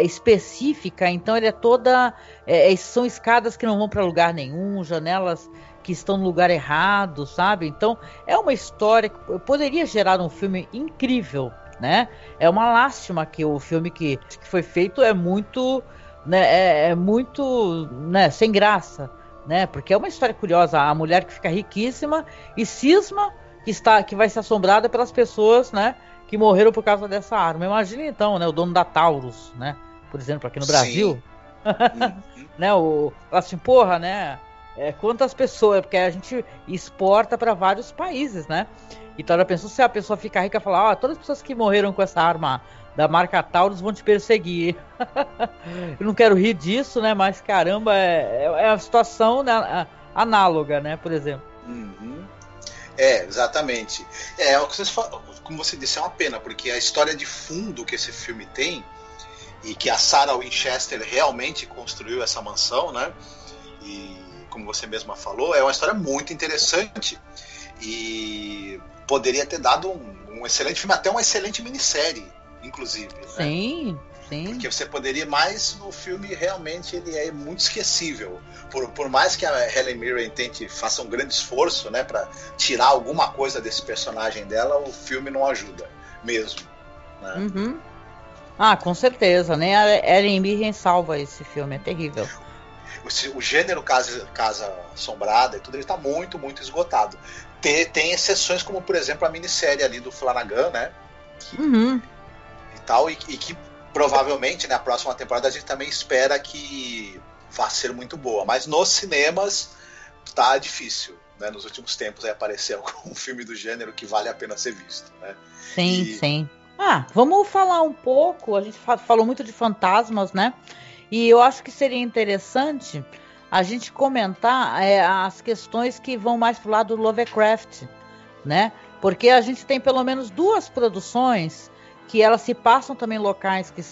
específica, então ele é toda... são escadas que não vão para lugar nenhum, janelas que estão no lugar errado, sabe? Então é uma história que poderia gerar um filme incrível, né? É uma lástima que o filme que foi feito é muito, né, muito, né, sem graça, né? Porque é uma história curiosa, a mulher que fica riquíssima e cisma que vai ser assombrada pelas pessoas, né, que morreram por causa dessa arma. Imagina então, né, o dono da Taurus, né, por exemplo, aqui no Brasil, Né, assim, porra, né? Quantas pessoas, porque a gente exporta para vários países, né? Então ela pensou, se a pessoa ficar rica e falar, todas as pessoas que morreram com essa arma da marca Taurus vão te perseguir. Eu não quero rir disso, né? Mas caramba, é uma situação, né, análoga, né? Por exemplo. Exatamente. O que vocês falam, como você disse, é uma pena, porque a história de fundo que esse filme tem, e que a Sarah Winchester realmente construiu essa mansão, né? E como você mesma falou, é uma história muito interessante e poderia ter dado um excelente filme, até uma excelente minissérie, inclusive. Sim, né? sim. Porque você poderia, mas no filme realmente ele é muito esquecível. Por mais que a Helen Mirren faça um grande esforço, né, para tirar alguma coisa desse personagem dela, o filme não ajuda mesmo. Né? Com certeza, né? A Helen Mirren salva esse filme, é terrível. O gênero Casa Assombrada e tudo, ele está muito, muito esgotado. Tem exceções, como por exemplo a minissérie ali do Flanagan, né? E tal, e que provavelmente na próxima temporada a gente também espera que vá ser muito boa. Mas nos cinemas tá difícil, né? Nos últimos tempos aparecer algum filme do gênero que vale a pena ser visto, né? Sim. Vamos falar um pouco, a gente falou muito de fantasmas, né? E eu acho que seria interessante a gente comentar as questões que vão mais pro lado do Lovecraft, né? Porque a gente tem pelo menos 2 produções que elas se passam também em locais que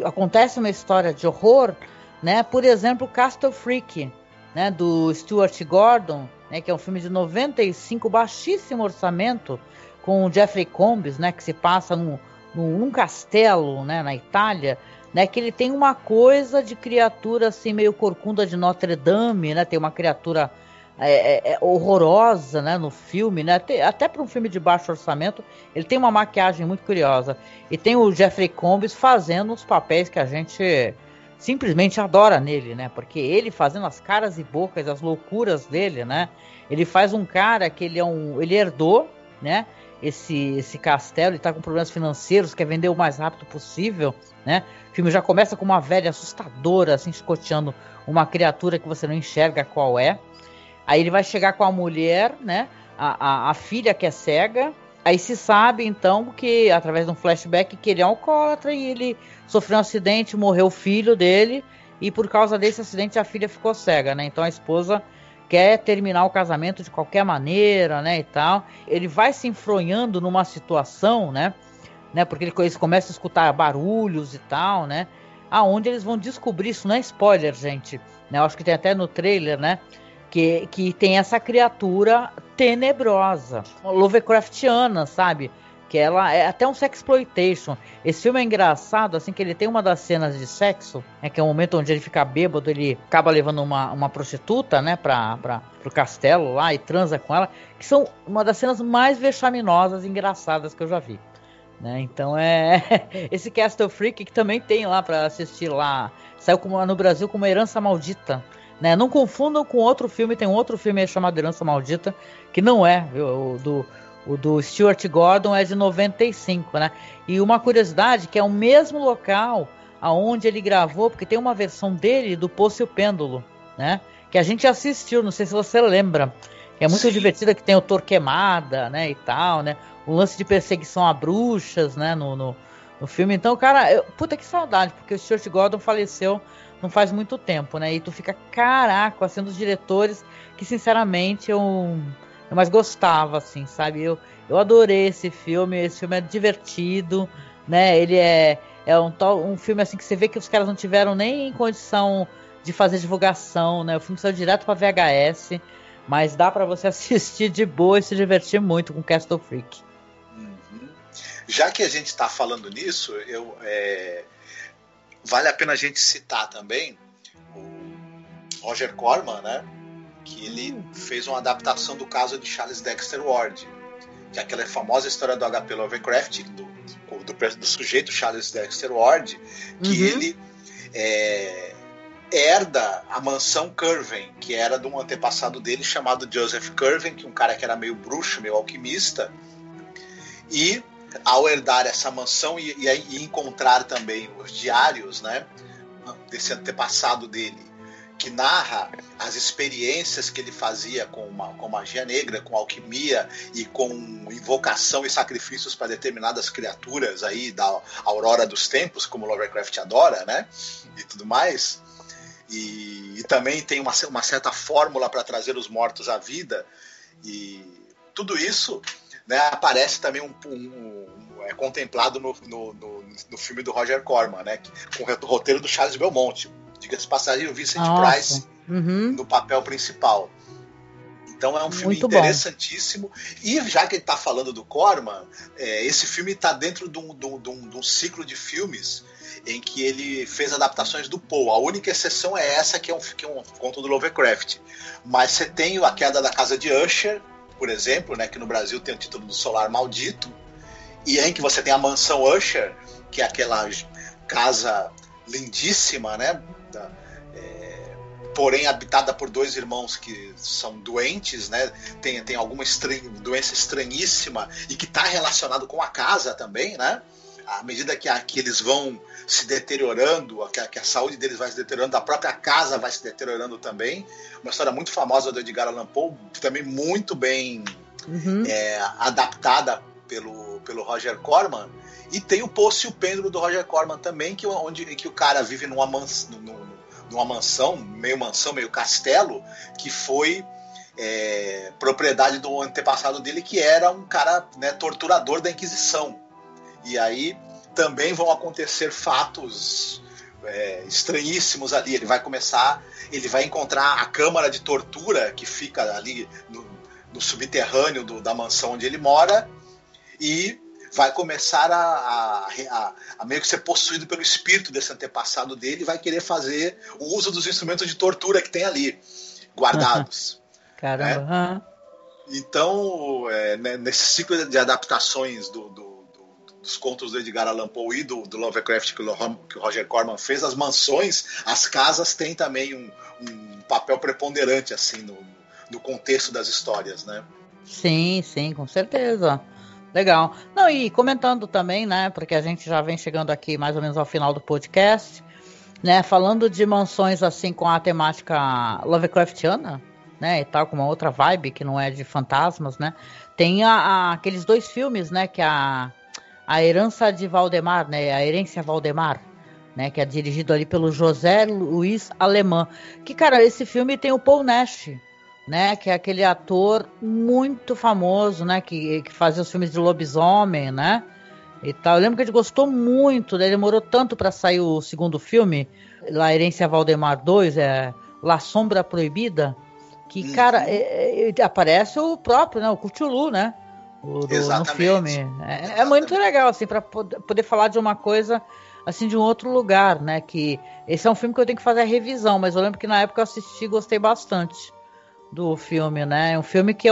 acontece uma história de horror, né? Por exemplo, Castle Freak, né? Do Stuart Gordon, né? Que é um filme de 95, baixíssimo orçamento, com o Jeffrey Combs, né? Que se passa num castelo, né? Na Itália, né? Que ele tem uma coisa de criatura assim meio corcunda de Notre Dame, né? Tem uma criatura horrorosa, né, no filme, né? Até para um filme de baixo orçamento, ele tem uma maquiagem muito curiosa. E tem o Jeffrey Combs fazendo os papéis que a gente simplesmente adora nele, né? Porque ele fazendo as caras e bocas, as loucuras dele, né? Ele faz um cara que ele herdou, né? Esse castelo, ele tá com problemas financeiros, quer vender o mais rápido possível, né? O filme já começa com uma velha assustadora, assim, escoteando uma criatura que você não enxerga qual é. Aí ele vai chegar com a mulher, né? A filha que é cega. Aí se sabe, então, que através de um flashback, que ele é alcoólatra e ele sofreu um acidente, morreu o filho dele. E por causa desse acidente a filha ficou cega, né? Então a esposa quer terminar o casamento de qualquer maneira, né? E tal. Ele vai se enfronhando numa situação, né? Porque eles começam a escutar barulhos e tal, né? Aonde eles vão descobrir, isso não é spoiler, gente. Né? Eu acho que tem até no trailer, né? Que tem essa criatura tenebrosa, Lovecraftiana, sabe? Que ela é até um sexploitation. Esse filme é engraçado, assim, que ele tem uma das cenas de sexo, né, que é o momento onde ele fica bêbado, ele acaba levando uma prostituta, né, pro castelo lá e transa com ela, que são uma das cenas mais vexaminosas e engraçadas que eu já vi. Né? Então esse Castle Freak, que também tem lá pra assistir lá, saiu no Brasil como Herança Maldita. Né? Não confundam com outro filme, tem um outro filme chamado Herança Maldita, que não é, viu? O do Stuart Gordon é de 95, né? E uma curiosidade, que é o mesmo local aonde ele gravou, porque tem uma versão dele do Poço e o Pêndulo, né? Que a gente assistiu, não sei se você lembra, que é muito divertida, que tem o Torquemada, né, e tal, né? O lance de perseguição a bruxas, né, no filme. Então, cara, puta que saudade, porque o Stuart Gordon faleceu não faz muito tempo, né? E tu fica, caraca, assim, dos diretores que, sinceramente, eu mais gostava, assim, sabe? Eu adorei esse filme é divertido, né? Ele é um filme, assim, que você vê que os caras não tiveram nem condição de fazer divulgação, né? O filme saiu direto pra VHS, mas dá pra você assistir de boa e se divertir muito com Castle Freak. Já que a gente tá falando nisso, vale a pena a gente citar também o Roger Corman, né? Que ele fez uma adaptação do caso de Charles Dexter Ward, que é aquela famosa história do H.P. Lovecraft, do sujeito Charles Dexter Ward, que ele herda a mansão Curwen, que era de um antepassado dele chamado Joseph Curwen, que é um cara que era meio bruxo, meio alquimista, e ao herdar essa mansão e encontrar também os diários, né, desse antepassado dele, que narra as experiências que ele fazia com magia negra, com alquimia e com invocação e sacrifícios para determinadas criaturas aí da aurora dos tempos, como Lovecraft adora, né, e tudo mais. E também tem uma certa fórmula para trazer os mortos à vida, e tudo isso, né, aparece também é contemplado no filme do Roger Corman, né, com o roteiro do Charles Belmonte. Diga-se de passagem, o Vincent Price no papel principal. Então é um filme muito interessantíssimo. Bom. E já que ele está falando do Corman, esse filme está dentro de um ciclo de filmes em que ele fez adaptações do Poe. A única exceção é essa, que é um conto do Lovecraft. Mas você tem A Queda da Casa de Usher, por exemplo, né, que no Brasil tem o título do Solar Maldito, e em que você tem a Mansão Usher, que é aquela casa lindíssima, né, porém habitada por dois irmãos que são doentes, né, tem alguma doença estranhíssima e que está relacionado com a casa também, né, à medida que eles vão se deteriorando, que a saúde deles vai se deteriorando, a própria casa vai se deteriorando também. Uma história muito famosa do Edgar Allan Poe, também muito bem adaptada pelo Roger Corman. E tem o Poço e o Pêndulo do Roger Corman também, que o cara vive numa mansão, meio castelo, que foi propriedade do antepassado dele, que era um cara, né, torturador da Inquisição. E aí também vão acontecer fatos estranhíssimos ali. Ele vai encontrar a câmara de tortura que fica ali no subterrâneo da mansão onde ele mora, e vai começar a meio que ser possuído pelo espírito desse antepassado dele, e vai querer fazer o uso dos instrumentos de tortura que tem ali guardados. Caramba. Né? Então, nesse ciclo de adaptações dos contos do Edgar Allan Poe e do Lovecraft que o Roger Corman fez, as mansões, as casas têm também um papel preponderante assim no contexto das histórias, né? Sim, com certeza. Legal. Não, e comentando também, né, porque a gente já vem chegando aqui mais ou menos ao final do podcast, né, falando de mansões assim com a temática Lovecraftiana, né, e tal, com uma outra vibe que não é de fantasmas, né, tem aqueles dois filmes, né, que a Herança de Valdemar, né, a Herência Valdemar, né, que é dirigido ali pelo José Luiz Alemã, que, cara, esse filme tem o Paul Nash, né, que é aquele ator muito famoso, né, que fazia os filmes de lobisomem, né, e tal. Eu lembro que a gente gostou muito, né, demorou tanto para sair o segundo filme, La Herência Valdemar 2, La Sombra Proibida, que, cara, aparece o próprio, né, o Cthulhu, né, no filme. É muito legal, assim, para poder falar de uma coisa, assim, de um outro lugar, né, que esse é um filme que eu tenho que fazer a revisão, mas eu lembro que na época eu assisti e gostei bastante do filme, né? É um filme que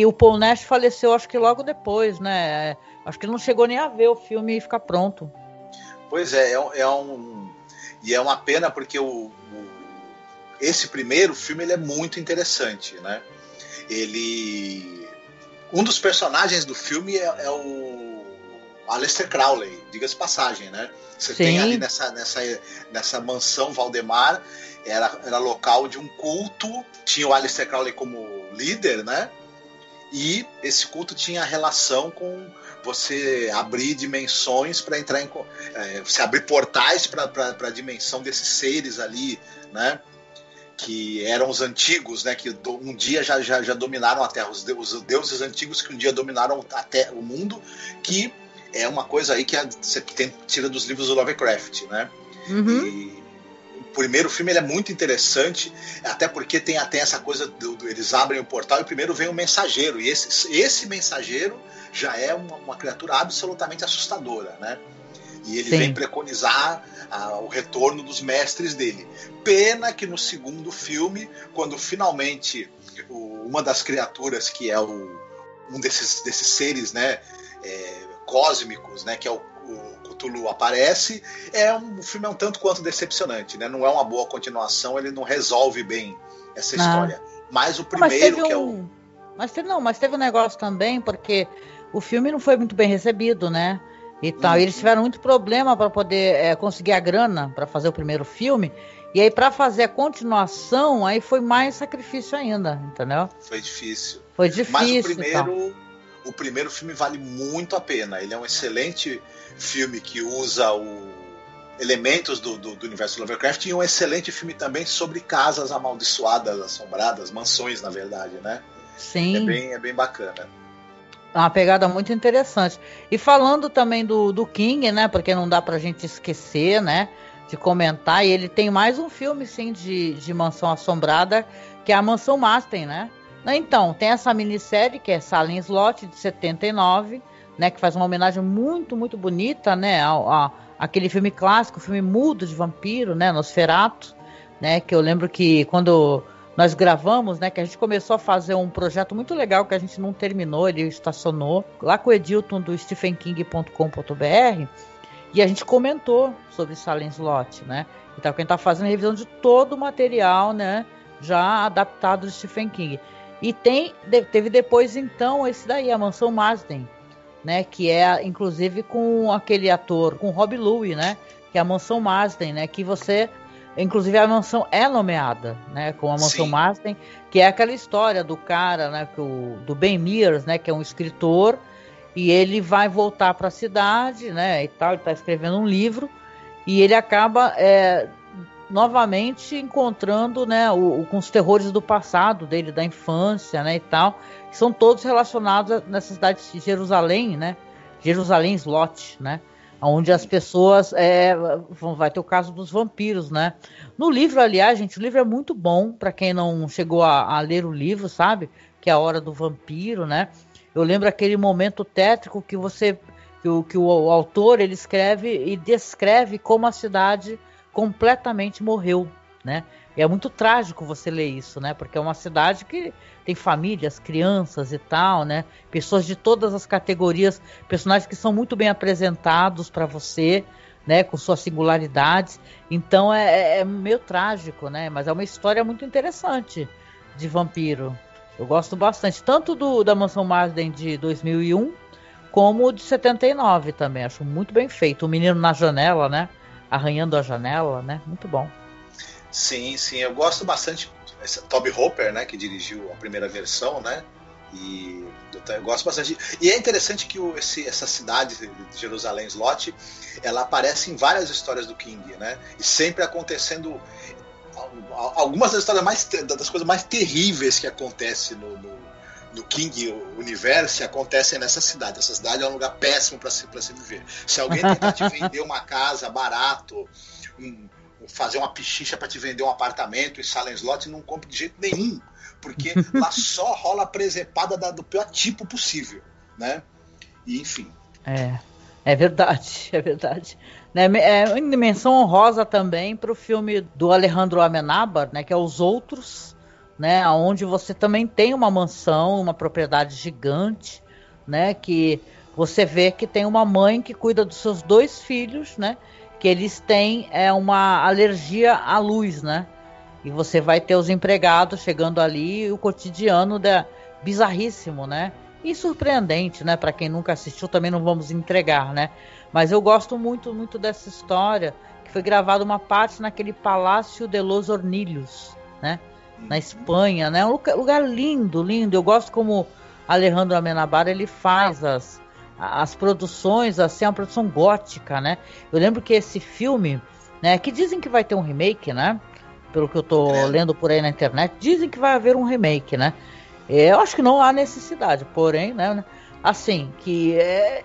o Paul Nash faleceu, acho que logo depois, né? Acho que ele não chegou nem a ver o filme e ficar pronto. Pois é uma pena, porque esse primeiro filme ele é muito interessante, né? Um dos personagens do filme é o Aleister Crowley, diga-se passagem, né? Você tem ali nessa mansão Valdemar, era local de um culto, tinha o Aleister Crowley como líder, né? E esse culto tinha relação com você abrir dimensões para entrar você abrir portais para a dimensão desses seres ali, né? Que eram os antigos, né? Que um dia já dominaram a Terra, os deuses antigos que um dia dominaram o mundo, que é uma coisa aí que você tira dos livros do Lovecraft, né? E o primeiro filme ele é muito interessante, até porque tem essa coisa eles abrem o portal e primeiro vem o mensageiro, e esse mensageiro já é uma criatura absolutamente assustadora, né? E ele vem preconizar o retorno dos mestres dele. Pena que no segundo filme, quando finalmente uma das criaturas que é um desses seres, né, cósmicos, né, que é o Cthulhu, aparece, o filme é um tanto quanto decepcionante, né? Não é uma boa continuação, ele não resolve bem essa história. Mas o primeiro, mas teve um negócio também, porque o filme não foi muito bem recebido, né? E tal. Eles tiveram muito problema para poder conseguir a grana para fazer o primeiro filme. E aí, para fazer a continuação, aí foi mais sacrifício ainda, entendeu? Foi difícil. Foi difícil. Mas o primeiro filme vale muito a pena. Ele é um excelente filme que usa elementos do universo Lovecraft, e um excelente filme também sobre casas amaldiçoadas, assombradas, mansões, na verdade, né? Sim. É bem bacana. É uma pegada muito interessante. E falando também do King, né? Porque não dá pra gente esquecer, né? De comentar. E ele tem mais um filme, sim, de mansão assombrada, que é a Mansão Marsden, né? Então, tem essa minissérie, que é Salem Slot, de 79, né? Que faz uma homenagem muito, muito bonita, né? Aquele filme clássico, filme mudo de vampiro, né? Nosferatu, né? Que eu lembro que quando nós gravamos, né, que a gente começou a fazer um projeto muito legal que a gente não terminou, ele estacionou lá com o Edilton do stephenking.com.br, e a gente comentou sobre Salem Slot, né? Então a gente tá fazendo revisão de todo o material, né, já adaptado de Stephen King. E teve depois então esse daí, a Mansão Marsden, né, que é inclusive com aquele ator, com Rob Louis, né, que é a Mansão Marsden, né, que você... Inclusive a mansão é nomeada, né, como a Mansão Marsden, que é aquela história do cara, né, do Ben Mears, né, que é um escritor, e ele vai voltar para a cidade, né, e tal, ele está escrevendo um livro, e ele acaba novamente encontrando, né, com os terrores do passado dele, da infância, né, e tal, que são todos relacionados nessa cidade de Jerusalém, né, Jerusalém Slot, né, onde as pessoas vai ter o caso dos vampiros, né? No livro, aliás, gente, o livro é muito bom para quem não chegou a ler o livro, sabe? Que é a Hora do Vampiro, né? Eu lembro aquele momento tétrico que o autor ele escreve e descreve como a cidade completamente morreu, né? E é muito trágico você ler isso, né? Porque é uma cidade que tem famílias, crianças e tal, né? Pessoas de todas as categorias, personagens que são muito bem apresentados para você, né? Com suas singularidades. Então é meio trágico, né? Mas é uma história muito interessante de vampiro. Eu gosto bastante, tanto da Mansão Marsden de 2001, como de 79 também. Acho muito bem feito. O Menino na Janela, né? Arranhando a Janela, né? Muito bom. Sim, eu gosto bastante. Toby Hooper, né, que dirigiu a primeira versão, né? E eu gosto bastante. E é interessante que essa cidade de Jerusalém Slot, ela aparece em várias histórias do King, né? E sempre acontecendo algumas das coisas mais terríveis que acontecem no King Universe acontecem nessa cidade. Essa cidade é um lugar péssimo para se viver. Se alguém tentar te vender uma casa barato, fazer uma pichicha para te vender um apartamento em Salem Slot, não compre de jeito nenhum, porque lá só rola a presepada do pior tipo possível, né? E enfim. É verdade. Né? É uma dimensão honrosa também para o filme do Alejandro Amenábar, né? Que é Os Outros, né? Onde você também tem uma mansão, uma propriedade gigante, né? Que você vê que tem uma mãe que cuida dos seus 2 filhos, né? Que eles têm uma alergia à luz, né? E você vai ter os empregados chegando ali, e o cotidiano bizarríssimo, né? E surpreendente, né? Para quem nunca assistiu, também não vamos entregar, né? Mas eu gosto muito, muito dessa história, que foi gravada uma parte naquele Palácio de los Hornillos, né? Na Espanha, né? Um lugar lindo, lindo. Eu gosto como Alejandro Amenábar, ele faz as produções, assim, uma produção gótica, né? Eu lembro que esse filme, né, que dizem que vai ter um remake, né? Pelo que eu tô lendo por aí na internet, dizem que vai haver um remake, né? Eu acho que não há necessidade, porém, né? Assim, que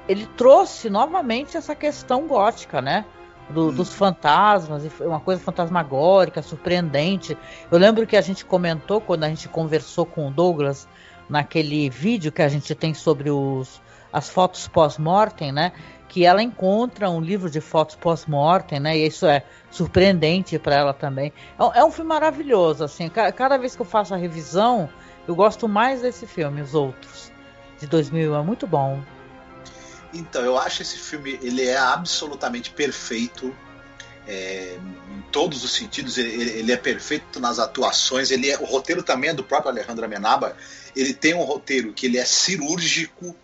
ele trouxe novamente essa questão gótica, né? Dos fantasmas, uma coisa fantasmagórica, surpreendente. Eu lembro que a gente comentou, quando a gente conversou com o Douglas, naquele vídeo que a gente tem sobre as fotos pós-mortem, né? Que ela encontra um livro de fotos pós-mortem, né? E isso é surpreendente para ela também. É um filme maravilhoso, assim. Cada vez que eu faço a revisão, eu gosto mais desse filme, Os Outros, de 2001. É muito bom. Então, eu acho esse filme, ele é absolutamente perfeito em todos os sentidos. Ele é perfeito nas atuações. O roteiro também é do próprio Alejandro Amenábar. Ele tem um roteiro que ele é cirúrgico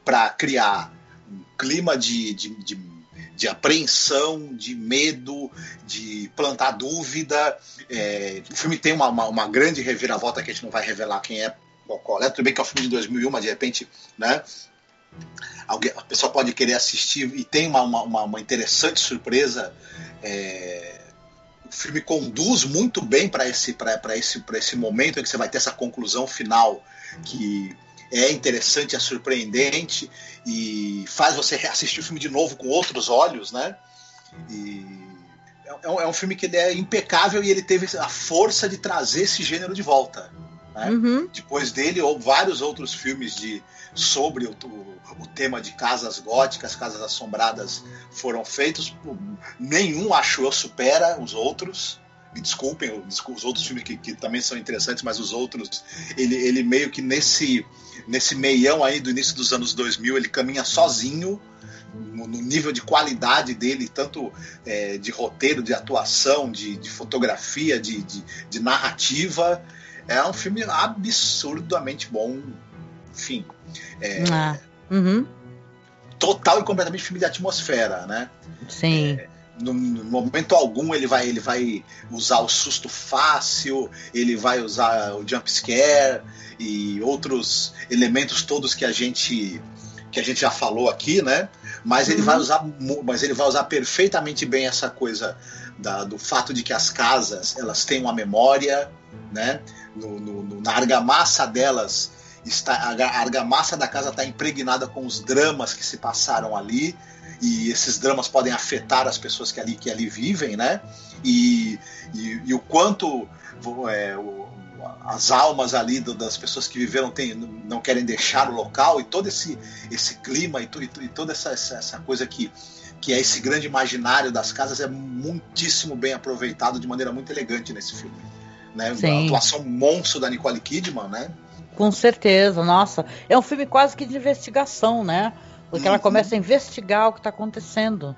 para criar um clima de apreensão, de medo, de plantar dúvida. O filme tem uma grande reviravolta que a gente não vai revelar quem é, qual é. Tudo bem que é um filme de 2001, mas de repente, né, a pessoa pode querer assistir e tem uma interessante surpresa. O filme conduz muito bem para esse momento em que você vai ter essa conclusão final que é interessante, é surpreendente e faz você reassistir o filme de novo com outros olhos, né? E é um filme que ele é impecável e ele teve a força de trazer esse gênero de volta, né? Uhum. Depois dele, vários outros filmes sobre o tema de casas góticas, casas assombradas foram feitos. Nenhum, acho eu, supera os outros. Me desculpem, os outros filmes que também são interessantes, mas os outros, ele meio que nesse meião aí do início dos anos 2000, ele caminha sozinho no nível de qualidade dele, tanto de roteiro, de atuação, de fotografia, de narrativa. É um filme absurdamente bom. Enfim, total e completamente filme de atmosfera, né? Sim. No momento algum ele vai usar o susto fácil, ele vai usar o jump scare e outros elementos todos que a gente já falou aqui, né? Mas ele vai usar perfeitamente bem essa coisa do fato de que as casas, elas têm uma memória, né? Na argamassa delas a argamassa da casa está impregnada com os dramas que se passaram ali, e esses dramas podem afetar as pessoas que ali vivem, né? E o quanto as almas ali das pessoas que viveram não querem deixar o local, e todo esse clima e toda essa coisa que é esse grande imaginário das casas é muitíssimo bem aproveitado de maneira muito elegante nesse filme, né? A atuação monstro da Nicole Kidman, né? Com certeza, nossa. É um filme quase que de investigação, né? Porque ela começa a investigar o que está acontecendo,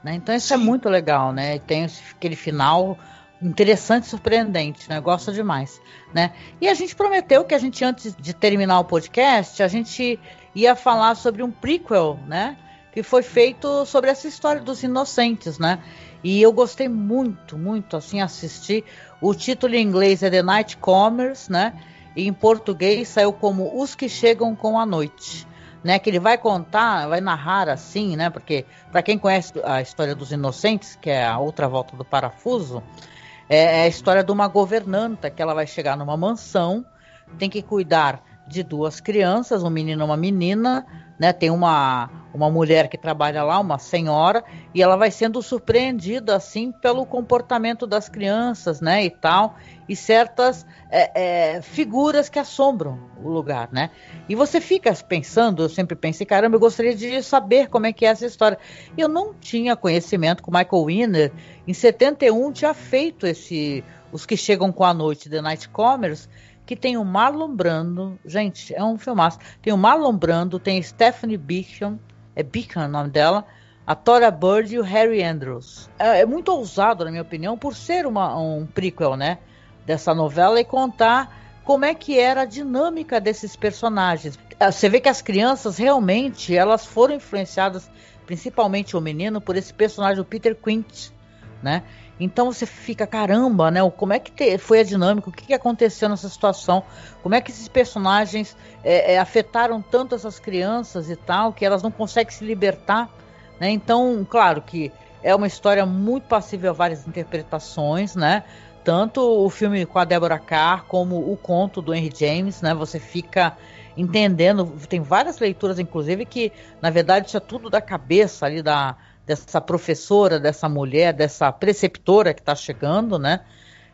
né? Então isso é muito legal, né? E tem aquele final interessante e surpreendente, né? Gosto demais, né? E a gente prometeu que antes de terminar o podcast, a gente ia falar sobre um prequel, né? Que foi feito sobre essa história dos inocentes, né? E eu gostei muito, muito, assim, assistir. O título em inglês é The Nightcomers, né? E em português saiu como Os que Chegam com a Noite, né? Que ele vai narrar assim, né? Porque para quem conhece a história dos inocentes, que é a outra volta do parafuso, é a história de uma governanta que ela vai chegar numa mansão, tem que cuidar de duas crianças, um menino e uma menina, né? Tem uma mulher que trabalha lá, uma senhora, e ela vai sendo surpreendida assim pelo comportamento das crianças, né? E tal, e certas figuras que assombram o lugar, né? E você fica pensando, eu sempre pensei, caramba, eu gostaria de saber como é que é essa história. Eu não tinha conhecimento que o Michael Winner, em 71, tinha feito Os que Chegam com a Noite, The Nightcomers, que tem o Marlon Brando, gente, é um filmaço. Tem o Marlon Brando, tem Stephanie Beacham, Beacham o nome dela, a Tora Bird e o Harry Andrews. É muito ousado, na minha opinião, por ser um prequel, né, dessa novela, e contar como é que era a dinâmica desses personagens. Você vê que as crianças realmente, elas foram influenciadas, principalmente o menino, por esse personagem, o Peter Quint, né? Então você fica, caramba, né? Como é que foi a dinâmica? O que aconteceu nessa situação? Como é que esses personagens afetaram tanto essas crianças e tal, que elas não conseguem se libertar, né? Então, claro que é uma história muito passível a várias interpretações, né? Tanto o filme com a Deborah Kerr, como o conto do Henry James, né? Você fica entendendo, tem várias leituras, inclusive, que, na verdade, isso é tudo da cabeça ali dessa professora, dessa mulher, dessa preceptora que está chegando, né?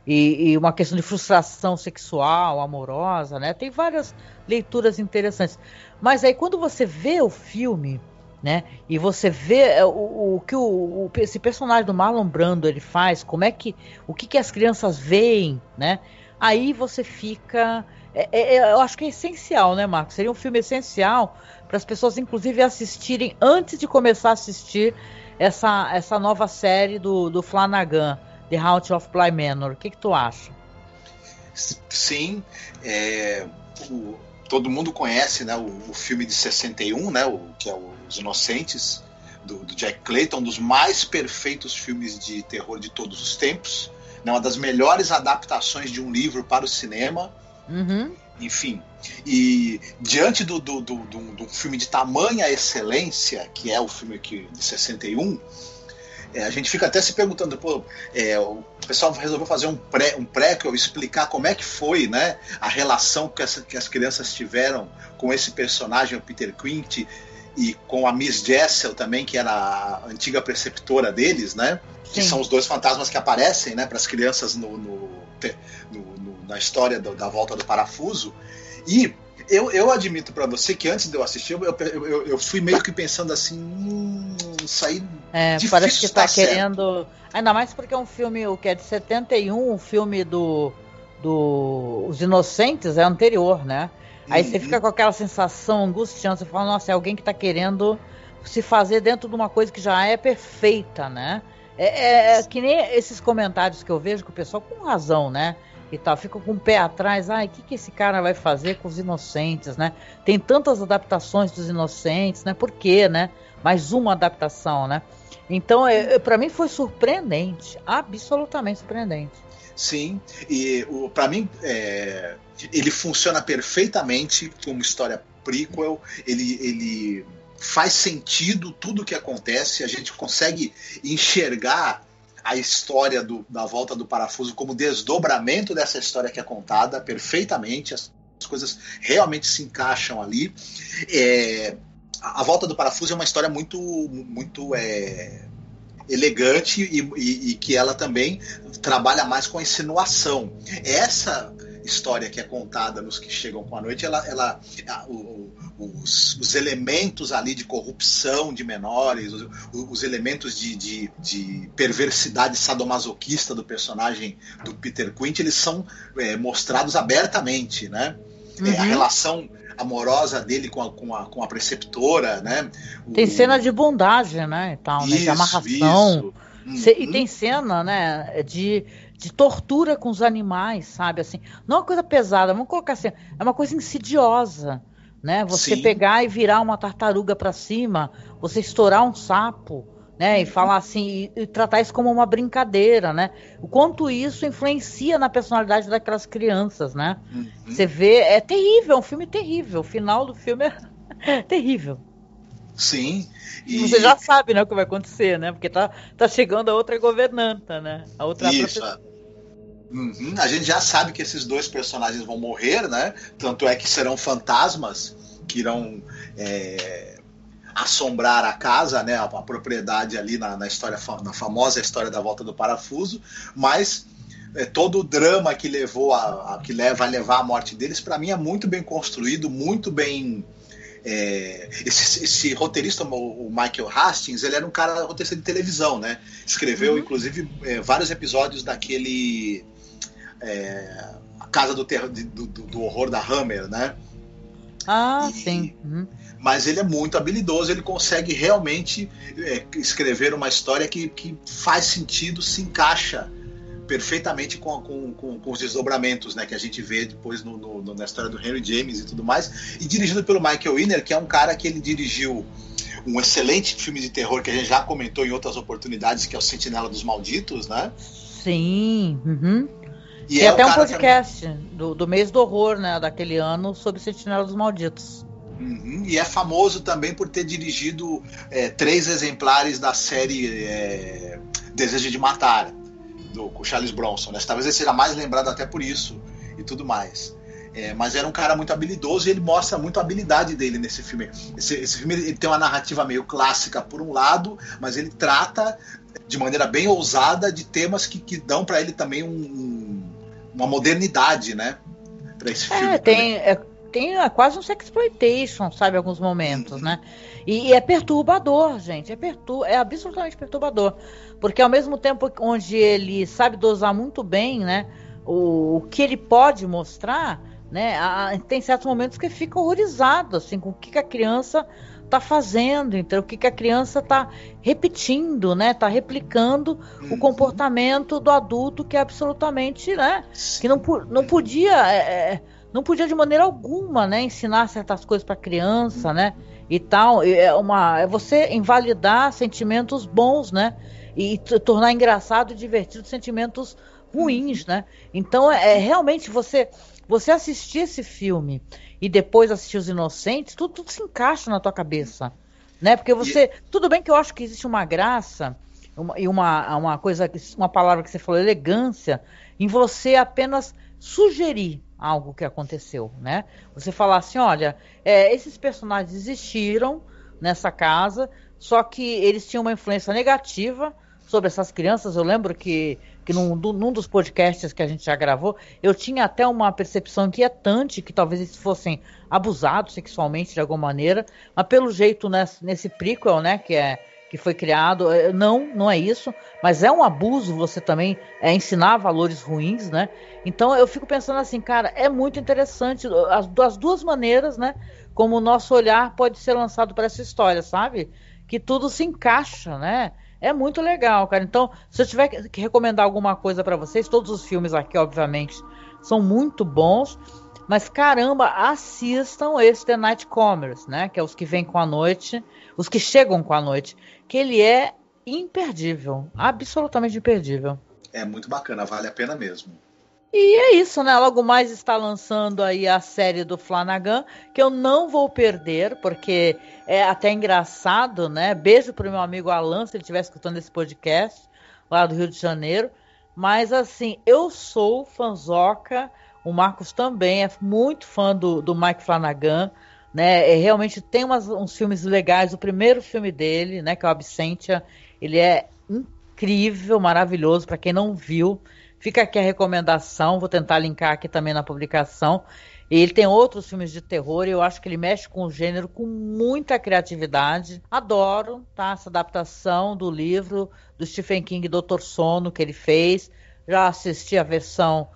E uma questão de frustração sexual, amorosa, né? Tem várias leituras interessantes. Mas aí quando você vê o filme, né? E você vê o que esse personagem do Marlon Brando ele faz, o que as crianças veem, né? Aí você fica... eu acho que é essencial, né, Marcos? Seria um filme essencial para as pessoas, inclusive, assistirem antes de começar a assistir essa nova série do Flanagan, The Haunting of Bly Manor. O que tu acha? Sim, todo mundo conhece, né, o filme de 61, né, que é Os Inocentes, do Jack Clayton, um dos mais perfeitos filmes de terror de todos os tempos, né, uma das melhores adaptações de um livro para o cinema. Enfim, e diante do filme de tamanha excelência, que é o filme de 61, a gente fica até se perguntando, o pessoal resolveu fazer um prequel, explicar como é que foi, né, a relação que as crianças tiveram com esse personagem, o Peter Quint, e com a Miss Jessel também, que era a antiga preceptora deles, né? Sim. Que são os dois fantasmas que aparecem, né, para as crianças na história da volta do parafuso. E eu admito para você que antes de eu assistir, eu fui meio que pensando assim, sair difícil. Parece que tá querendo certo. Ainda mais porque é um filme que é de 71, o filme do Os Inocentes é anterior, né? Aí você fica com aquela sensação angustiante, você fala, nossa, é alguém que tá querendo se fazer dentro de uma coisa que já é perfeita, né? É que nem esses comentários que eu vejo que o pessoal, com razão, né? E tal, fica com o pé atrás, o que esse cara vai fazer com Os Inocentes, né? Tem tantas adaptações dos Inocentes, né? Por quê, né? Mais uma adaptação, né? Então, para mim foi surpreendente, absolutamente surpreendente. Sim, e para mim ele funciona perfeitamente como história prequel, ele faz sentido tudo o que acontece, a gente consegue enxergar a história da volta do parafuso como desdobramento dessa história que é contada perfeitamente, as coisas realmente se encaixam ali. A volta do parafuso é uma história muito, muito elegante e que ela também trabalha mais com a insinuação. Essa história que é contada nos que chegam com a noite, os elementos ali de corrupção de menores, os elementos de perversidade sadomasoquista do personagem do Peter Quint, eles são mostrados abertamente, né? A relação amorosa dele com a preceptora, né? Tem cena de bondagem, né? E tal, né? De amarração. E tem cena, né? De tortura com os animais, sabe? Assim, não é uma coisa pesada, vamos colocar assim, é uma coisa insidiosa, né? Você pegar e virar uma tartaruga para cima, você estourar um sapo, né? E falar assim, e tratar isso como uma brincadeira, né? O quanto isso influencia na personalidade daquelas crianças, né? Você vê, é terrível, é um filme terrível, o final do filme é terrível. Sim. E você já sabe, né, o que vai acontecer, né? Porque tá chegando a outra governanta, né? A outra A gente já sabe que esses dois personagens vão morrer, né? Tanto é que serão fantasmas que irão assombrar a casa, né? A propriedade ali na história, na famosa história da volta do parafuso, mas todo o drama que vai levar à morte deles, para mim é muito bem construído, muito bem. Esse roteirista, o Michael Hastings, ele era um cara roteirista de televisão, né? Escreveu, inclusive, vários episódios daquele A Casa do Horror da Hammer, né? Sim. Mas ele é muito habilidoso, ele consegue realmente escrever uma história que faz sentido, se encaixa perfeitamente com os desdobramentos, né, que a gente vê depois na história do Henry James e tudo mais, e dirigido pelo Michael Winner, que é um cara que ele dirigiu um excelente filme de terror que a gente já comentou em outras oportunidades, que é o Sentinela dos Malditos, né? Sim. E tem até um podcast do mês do horror, né, daquele ano, sobre Sentinela dos Malditos. E é famoso também por ter dirigido 3 exemplares da série Desejo de Matar, com Charles Bronson, né? Talvez ele seja mais lembrado até por isso e tudo mais. Mas era um cara muito habilidoso e ele mostra muito a habilidade dele nesse filme. Esse filme ele tem uma narrativa meio clássica por um lado, mas ele trata de maneira bem ousada de temas que dão para ele também uma modernidade, né? Para esse filme. Tem quase um sexploitation, sabe, em alguns momentos, né? E é perturbador, gente. É absolutamente perturbador. Porque ao mesmo tempo onde ele sabe dosar muito bem, né, o que ele pode mostrar, né, tem certos momentos que fica horrorizado, assim, com o que a criança está fazendo, então o que a criança está repetindo, né, está replicando o comportamento do adulto, que é absolutamente, né, que não podia não podia de maneira alguma, né, ensinar certas coisas para criança, né, e tal. É você invalidar sentimentos bons, né, e tornar engraçado e divertido sentimentos ruins, né. Então realmente você assistir esse filme e depois assistir Os Inocentes, tudo se encaixa na tua cabeça, né, porque tudo bem que eu acho que existe uma graça uma coisa, uma palavra que você falou, elegância, em você apenas sugerir algo que aconteceu, né? Você falar assim, olha, esses personagens existiram nessa casa, só que eles tinham uma influência negativa sobre essas crianças. Eu lembro que num dos podcasts que a gente já gravou, eu tinha até uma percepção inquietante que talvez eles fossem abusados sexualmente de alguma maneira, mas pelo jeito nesse prequel, né, que foi criado, não é isso, mas é um abuso você também ensinar valores ruins, né? Então eu fico pensando assim, cara, é muito interessante as duas maneiras, né? Como o nosso olhar pode ser lançado para essa história, sabe? Que tudo se encaixa, né? É muito legal, cara. Então, se eu tiver que recomendar alguma coisa para vocês, todos os filmes aqui, obviamente, são muito bons. Mas caramba, assistam esse The Nightcomers, né? Que é os que vêm com a noite, os que chegam com a noite, que ele é imperdível, absolutamente imperdível. É muito bacana, vale a pena mesmo. E é isso, né? Logo mais está lançando aí a série do Flanagan, que eu não vou perder, porque é até engraçado, né? Beijo pro meu amigo Alan, se ele estiver escutando esse podcast, lá do Rio de Janeiro. Mas assim, eu sou fanzoca. O Marcos também é muito fã do Mike Flanagan, né? Realmente tem uns filmes legais. O primeiro filme dele, né, que é o Absentia, ele é incrível, maravilhoso. Para quem não viu, fica aqui a recomendação. Vou tentar linkar aqui também na publicação. E ele tem outros filmes de terror e eu acho que ele mexe com o gênero com muita criatividade. Adoro, tá, essa adaptação do livro do Stephen King, Doutor Sono, que ele fez. Já assisti a versão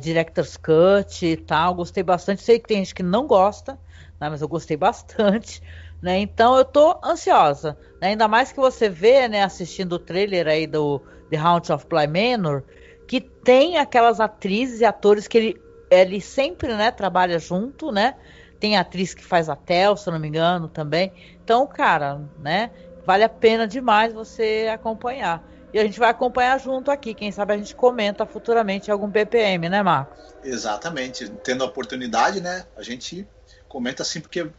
Director's Cut e tal, gostei bastante. Sei que tem gente que não gosta, né, mas eu gostei bastante, né? Então eu tô ansiosa, né? Ainda mais que você vê, né, assistindo o trailer aí do The Haunting of Bly Manor, que tem aquelas atrizes e atores que ele sempre, né, trabalha junto, né? Tem a atriz que faz a Tel, se eu não me engano, também. Então, cara, né, vale a pena demais você acompanhar. E a gente vai acompanhar junto aqui. Quem sabe a gente comenta futuramente algum BPM, né, Marcos? Exatamente. Tendo a oportunidade, né, a gente comenta assim, porque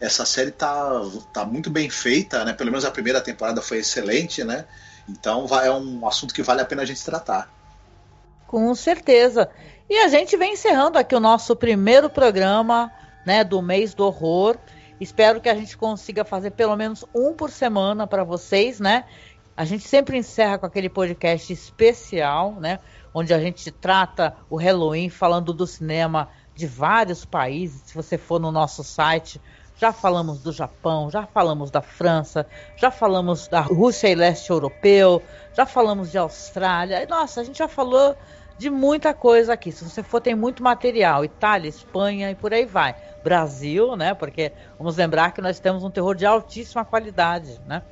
essa série tá muito bem feita, né? Pelo menos a primeira temporada foi excelente, né? Então é um assunto que vale a pena a gente tratar. Com certeza. E a gente vem encerrando aqui o nosso primeiro programa, né, do mês do horror. Espero que a gente consiga fazer pelo menos um por semana para vocês, né? A gente sempre encerra com aquele podcast especial, né? Onde a gente trata o Halloween falando do cinema de vários países. Se você for no nosso site, já falamos do Japão, já falamos da França, já falamos da Rússia e leste europeu, já falamos de Austrália. Nossa, a gente já falou de muita coisa aqui. Se você for, tem muito material. Itália, Espanha e por aí vai. Brasil, né? Porque vamos lembrar que nós temos um terror de altíssima qualidade, né?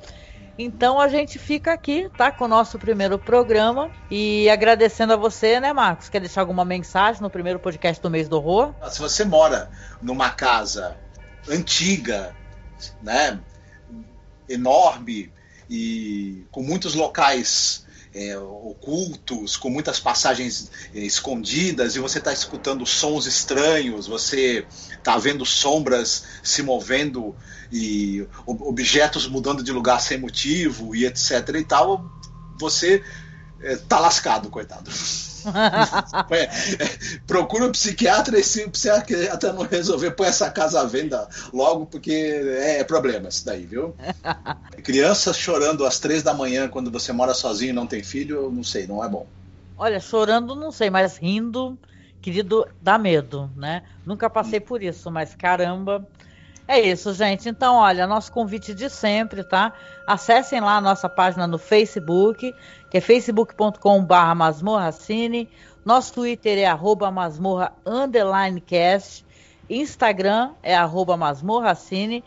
Então a gente fica aqui, tá, com o nosso primeiro programa e agradecendo a você, né, Marcos? Quer deixar alguma mensagem no primeiro podcast do mês do horror? Se você mora numa casa antiga, né, enorme e com muitos locais ocultos, com muitas passagens escondidas, e você está escutando sons estranhos, você está vendo sombras se movendo e objetos mudando de lugar sem motivo e etc e tal, você tá lascado, coitado. Procura um psiquiatra, e se o psiquiatra não resolver, põe essa casa à venda logo, porque é problema isso daí, viu? Crianças chorando às 3 da manhã quando você mora sozinho e não tem filho, eu não sei, não é bom. Olha, chorando não sei, mas rindo, querido, dá medo, né? Nunca passei por isso, mas caramba. É isso, gente. Então, olha, nosso convite de sempre, tá? Acessem lá a nossa página no Facebook, que é facebook.com/masmorracine. Nosso Twitter é @masmorra_cast. Instagram é @masmorracine.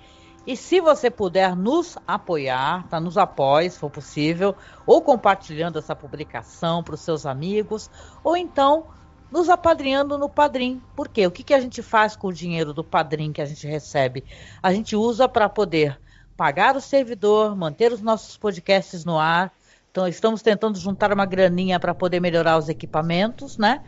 E se você puder nos apoiar, tá? Nos apoie, se for possível, ou compartilhando essa publicação para os seus amigos, ou então nos apadrinhando no Padrim. Por quê? O que a gente faz com o dinheiro do Padrim que a gente recebe? A gente usa para poder pagar o servidor, manter os nossos podcasts no ar. Então, estamos tentando juntar uma graninha para poder melhorar os equipamentos, né?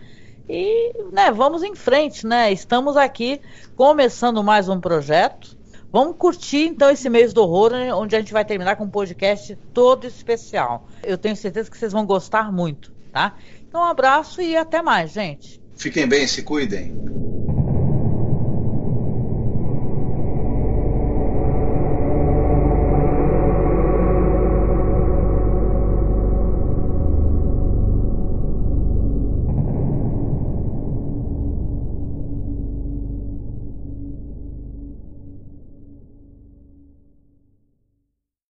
E, né, vamos em frente, né? Estamos aqui começando mais um projeto. Vamos curtir, então, esse mês do horror, onde a gente vai terminar com um podcast todo especial. Eu tenho certeza que vocês vão gostar muito, tá? Então, um abraço e até mais, gente. Fiquem bem, se cuidem.